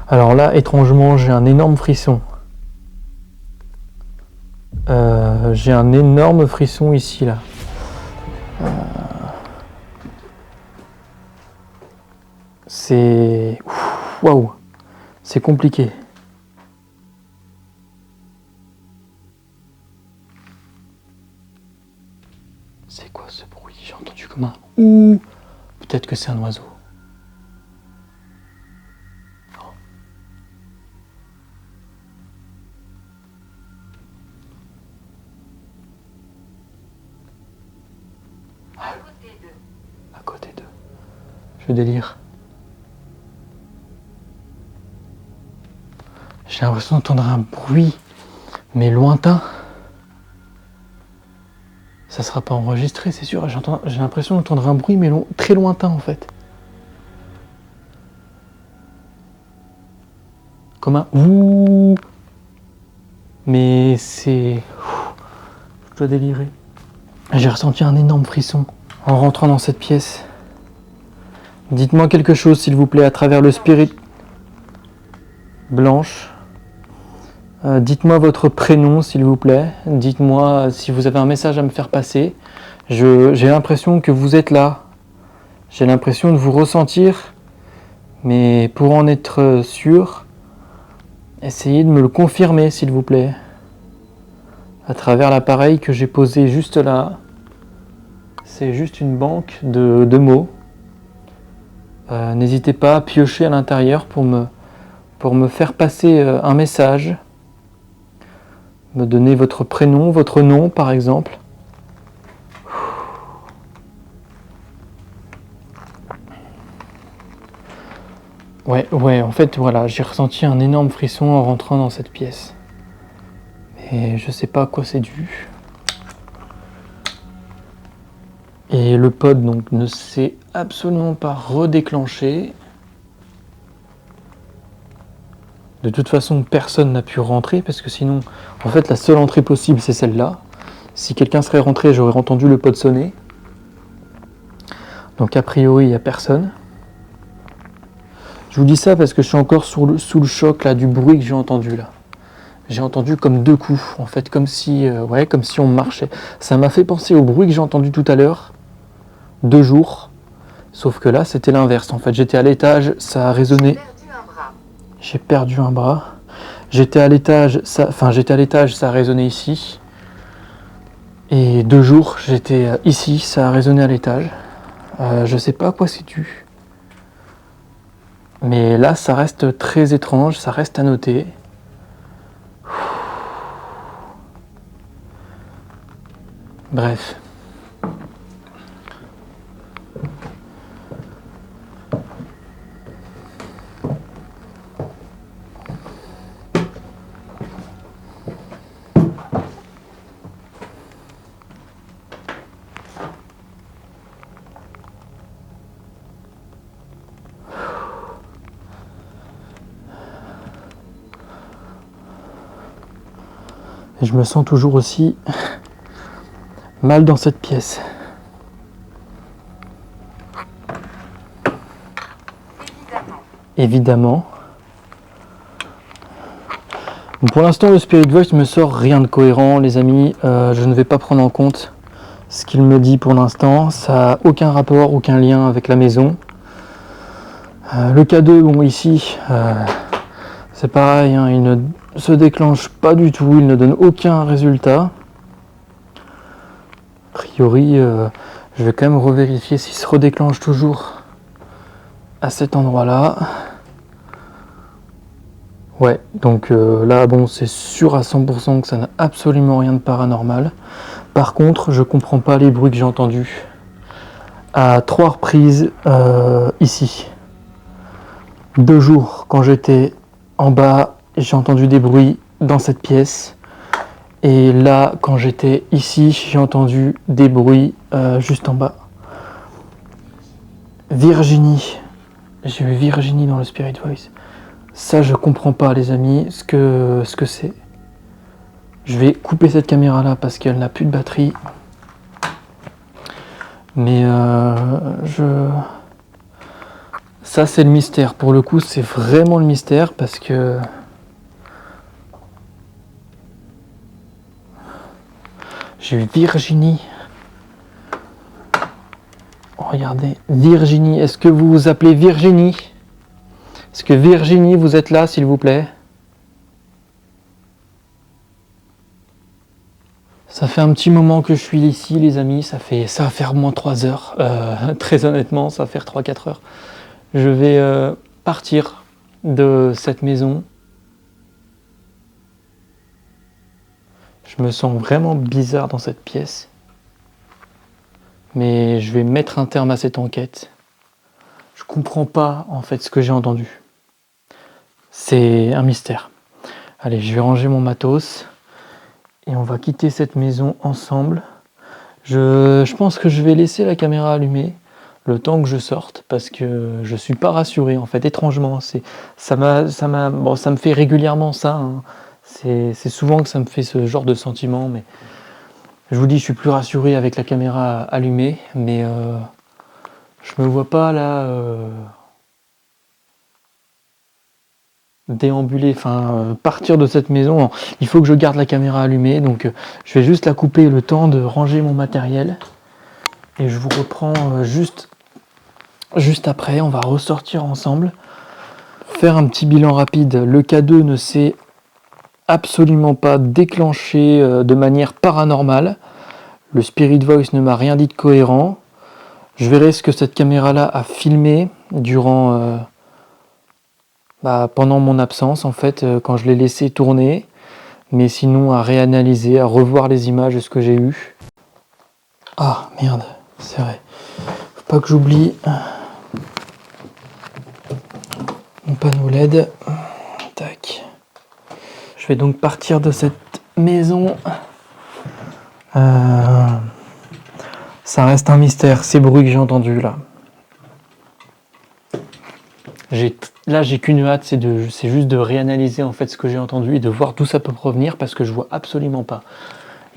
Alors là, étrangement, j'ai un énorme frisson. J'ai un énorme frisson ici, là. C'est... Waouh. C'est compliqué. C'est quoi ce bruit? J'ai entendu comme un ouh. Peut-être que c'est un oiseau. À côté d'eux. À côté d'eux. Je délire. J'ai l'impression d'entendre un bruit, mais lointain. Ça sera pas enregistré, c'est sûr. J'ai l'impression d'entendre un bruit, mais très lointain en fait. Comme un ouh. Mais c'est... Je dois délirer. J'ai ressenti un énorme frisson en rentrant dans cette pièce. Dites-moi quelque chose, s'il vous plaît, à travers le spirit. Blanche. Dites-moi votre prénom, s'il vous plaît. Dites-moi si vous avez un message à me faire passer. J'ai l'impression que vous êtes là. J'ai l'impression de vous ressentir. Mais pour en être sûr, essayez de me le confirmer, s'il vous plaît. À travers l'appareil que j'ai posé juste là. C'est juste une banque de mots. N'hésitez pas à piocher à l'intérieur pour me faire passer un message. Me donner votre prénom, votre nom par exemple. Ouais, en fait voilà, j'ai ressenti un énorme frisson en rentrant dans cette pièce. Et je sais pas à quoi c'est dû. Et le pod donc ne s'est absolument pas redéclenché. De toute façon, personne n'a pu rentrer parce que sinon, en fait, la seule entrée possible, c'est celle-là. Si quelqu'un serait rentré, j'aurais entendu le pod sonner. Donc a priori, il n'y a personne. Je vous dis ça parce que je suis encore sous le choc là, du bruit que j'ai entendu là. J'ai entendu comme deux coups, en fait, comme si on marchait. Ça m'a fait penser au bruit que j'ai entendu tout à l'heure, 2 jours. Sauf que là, c'était l'inverse. En fait, j'étais à l'étage, ça a résonné. J'ai perdu un bras. J'étais à l'étage, ça a résonné ici. Et 2 jours, j'étais ici, ça a résonné à l'étage. Je sais pas à quoi c'est dû. Mais là, ça reste très étrange, ça reste à noter. Bref. Et je me sens toujours aussi mal dans cette pièce. Évidemment. Pour l'instant, le Spirit Voice me sort rien de cohérent, les amis. Je ne vais pas prendre en compte ce qu'il me dit pour l'instant. Ça n'a aucun rapport, aucun lien avec la maison. Le K2, bon, ici, c'est pareil, hein, il ne se déclenche pas du tout, il ne donne aucun résultat. A priori, je vais quand même revérifier s'il se redéclenche toujours à cet endroit-là. Ouais, donc là, bon, c'est sûr à 100% que ça n'a absolument rien de paranormal. Par contre, je comprends pas les bruits que j'ai entendus à 3 reprises ici. 2 jours, quand j'étais en bas, j'ai entendu des bruits dans cette pièce. Et là, quand j'étais ici, j'ai entendu des bruits juste en bas. Virginie. J'ai eu Virginie dans le Spirit Voice. Ça, je comprends pas, les amis, ce que c'est. Je vais couper cette caméra-là parce qu'elle n'a plus de batterie. Mais ça, c'est le mystère. Pour le coup, c'est vraiment le mystère parce que... J'ai eu Virginie. Oh, regardez, Virginie. Est-ce que vous vous appelez Virginie? Est-ce que Virginie, vous êtes là, s'il vous plaît? Ça fait un petit moment que je suis ici, les amis. Ça va faire au moins 3 heures. Très honnêtement, ça va faire 3-4 heures. Je vais partir de cette maison. Je me sens vraiment bizarre dans cette pièce. Mais je vais mettre un terme à cette enquête. Je comprends pas, en fait, ce que j'ai entendu. C'est un mystère. Allez, je vais ranger mon matos. Et on va quitter cette maison ensemble. Je pense que je vais laisser la caméra allumée le temps que je sorte. Parce que je suis pas rassuré, en fait, étrangement. Ça me fait régulièrement ça, hein. C'est souvent que ça me fait ce genre de sentiment, mais Je vous dis, je suis plus rassuré avec la caméra allumée, mais je me vois pas là déambuler, partir de cette maison. Il faut que je garde la caméra allumée, donc je vais juste la couper le temps de ranger mon matériel. Et je vous reprends juste après. On va ressortir ensemble, faire un petit bilan rapide. Le K2 ne s'est absolument pas déclenché de manière paranormale. Le Spirit Voice ne m'a rien dit de cohérent. Je verrai ce que cette caméra-là a filmé durant, pendant mon absence, en fait, quand je l'ai laissé tourner. Mais sinon, à réanalyser, à revoir les images de ce que j'ai eu. Ah, merde, c'est vrai. Faut pas que j'oublie mon panneau LED. Tac. Je vais donc partir de cette maison. Ça reste un mystère, ces bruits que j'ai entendus là. J'ai qu'une hâte, c'est juste de réanalyser en fait ce que j'ai entendu et de voir d'où ça peut provenir, parce que je vois absolument pas.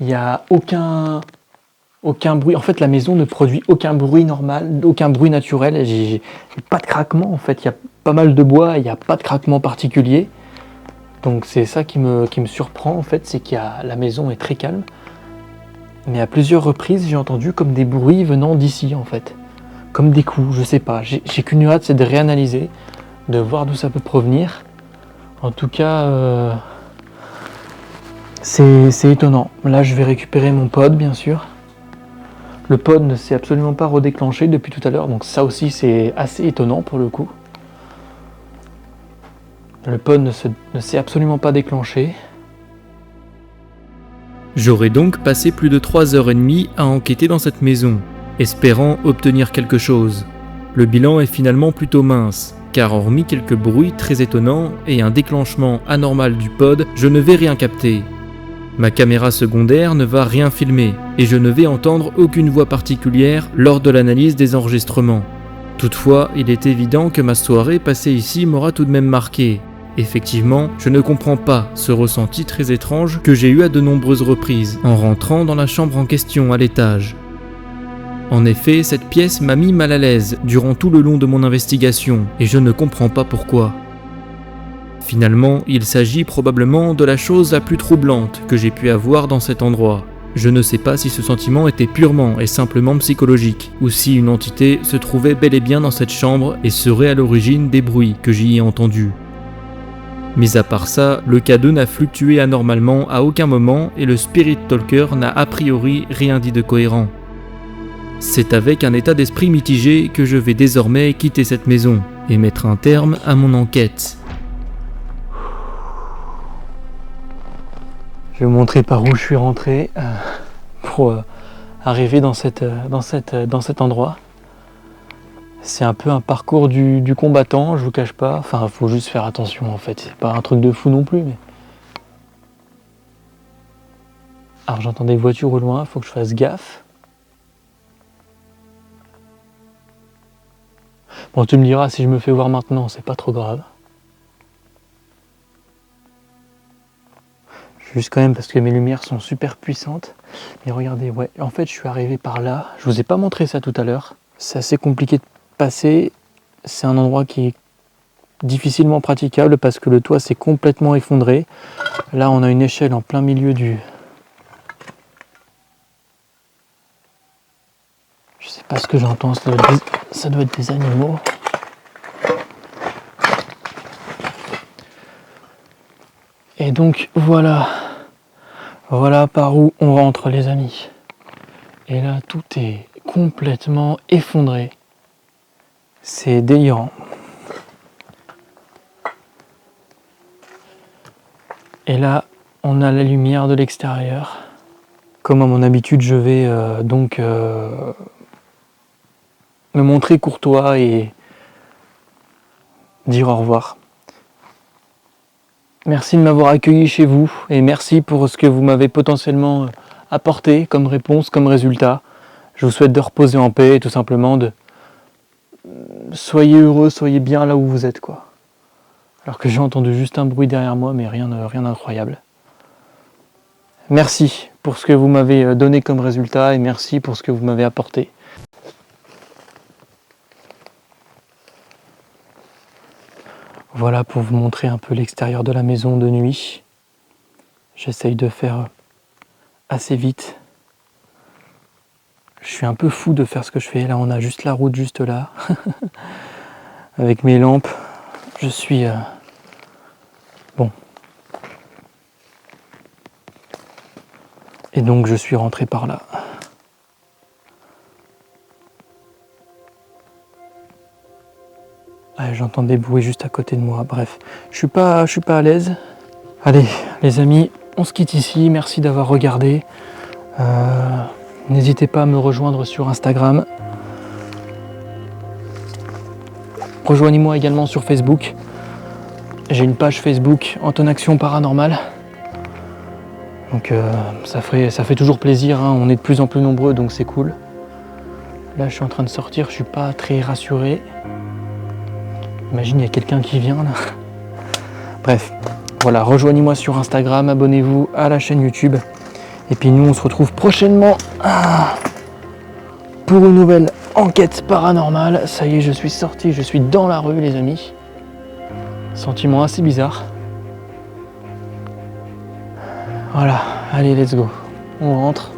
Il n'y a aucun bruit. En fait, la maison ne produit aucun bruit normal, aucun bruit naturel. J'ai pas de craquement en fait. Il y a pas mal de bois, il n'y a pas de craquement particulier. Donc c'est ça qui me surprend en fait, c'est la maison est très calme. Mais à plusieurs reprises, j'ai entendu comme des bruits venant d'ici en fait. Comme des coups, je sais pas. J'ai qu'une hâte, c'est de réanalyser, de voir d'où ça peut provenir. En tout cas, c'est étonnant. Là, je vais récupérer mon pod, bien sûr. Le pod ne s'est absolument pas redéclenché depuis tout à l'heure, donc ça aussi, c'est assez étonnant pour le coup. Le pod ne s'est absolument pas déclenché. J'aurais donc passé plus de 3h30 à enquêter dans cette maison, espérant obtenir quelque chose. Le bilan est finalement plutôt mince, car hormis quelques bruits très étonnants et un déclenchement anormal du pod, je ne vais rien capter. Ma caméra secondaire ne va rien filmer, et je ne vais entendre aucune voix particulière lors de l'analyse des enregistrements. Toutefois, il est évident que ma soirée passée ici m'aura tout de même marqué. Effectivement, je ne comprends pas ce ressenti très étrange que j'ai eu à de nombreuses reprises en rentrant dans la chambre en question à l'étage. En effet, cette pièce m'a mis mal à l'aise durant tout le long de mon investigation et je ne comprends pas pourquoi. Finalement, il s'agit probablement de la chose la plus troublante que j'ai pu avoir dans cet endroit. Je ne sais pas si ce sentiment était purement et simplement psychologique, ou si une entité se trouvait bel et bien dans cette chambre et serait à l'origine des bruits que j'y ai entendus. Mis à part ça, le K2 n'a fluctué anormalement à aucun moment et le Spirit Talker n'a a priori rien dit de cohérent. C'est avec un état d'esprit mitigé que je vais désormais quitter cette maison et mettre un terme à mon enquête. Je vais vous montrer par où je suis rentré pour arriver dans cet endroit. C'est un peu un parcours du combattant, je vous cache pas. Enfin, faut juste faire attention en fait. C'est pas un truc de fou non plus, mais. Alors j'entends des voitures au loin, faut que je fasse gaffe. Bon, tu me diras, si je me fais voir maintenant, c'est pas trop grave. Juste quand même parce que mes lumières sont super puissantes. Mais regardez, ouais, en fait je suis arrivé par là. Je vous ai pas montré ça tout à l'heure. C'est assez compliqué de passer. C'est un endroit qui est difficilement praticable parce que le toit s'est complètement effondré. Là on a une échelle en plein milieu du... Je sais pas ce que j'entends, ça doit être des animaux. Et donc voilà par où on rentre les amis. Et là tout est complètement effondré. C'est délirant. Et là on a la lumière de l'extérieur. Comme à mon habitude je vais me montrer courtois et dire au revoir. Merci de m'avoir accueilli chez vous et merci pour ce que vous m'avez potentiellement apporté comme réponse, comme résultat. Je vous souhaite de reposer en paix et tout simplement soyez heureux, soyez bien là où vous êtes quoi. Alors que j'ai entendu juste un bruit derrière moi mais rien d'incroyable. Merci pour ce que vous m'avez donné comme résultat et merci pour ce que vous m'avez apporté. Voilà pour vous montrer un peu l'extérieur de la maison de nuit. J'essaye de faire assez vite. Je suis un peu fou de faire ce que je fais. Là, on a juste la route juste là. Avec mes lampes. Je suis... Bon. Et donc, je suis rentré par là. Ouais, j'entends des bruits juste à côté de moi. Bref, je suis pas à l'aise. Allez, les amis, on se quitte ici. Merci d'avoir regardé. N'hésitez pas à me rejoindre sur Instagram. Rejoignez-moi également sur Facebook. J'ai une page Facebook Anton Action Paranormal. Donc ça fait toujours plaisir, hein. On est de plus en plus nombreux, donc c'est cool. Là, je suis en train de sortir, je suis pas très rassuré. Imagine, il y a quelqu'un qui vient là. Bref, voilà, rejoignez-moi sur Instagram, abonnez-vous à la chaîne YouTube. Et puis nous, on se retrouve prochainement pour une nouvelle enquête paranormale. Ça y est, je suis sorti, je suis dans la rue, les amis. Sentiment assez bizarre. Voilà, allez, let's go. On rentre.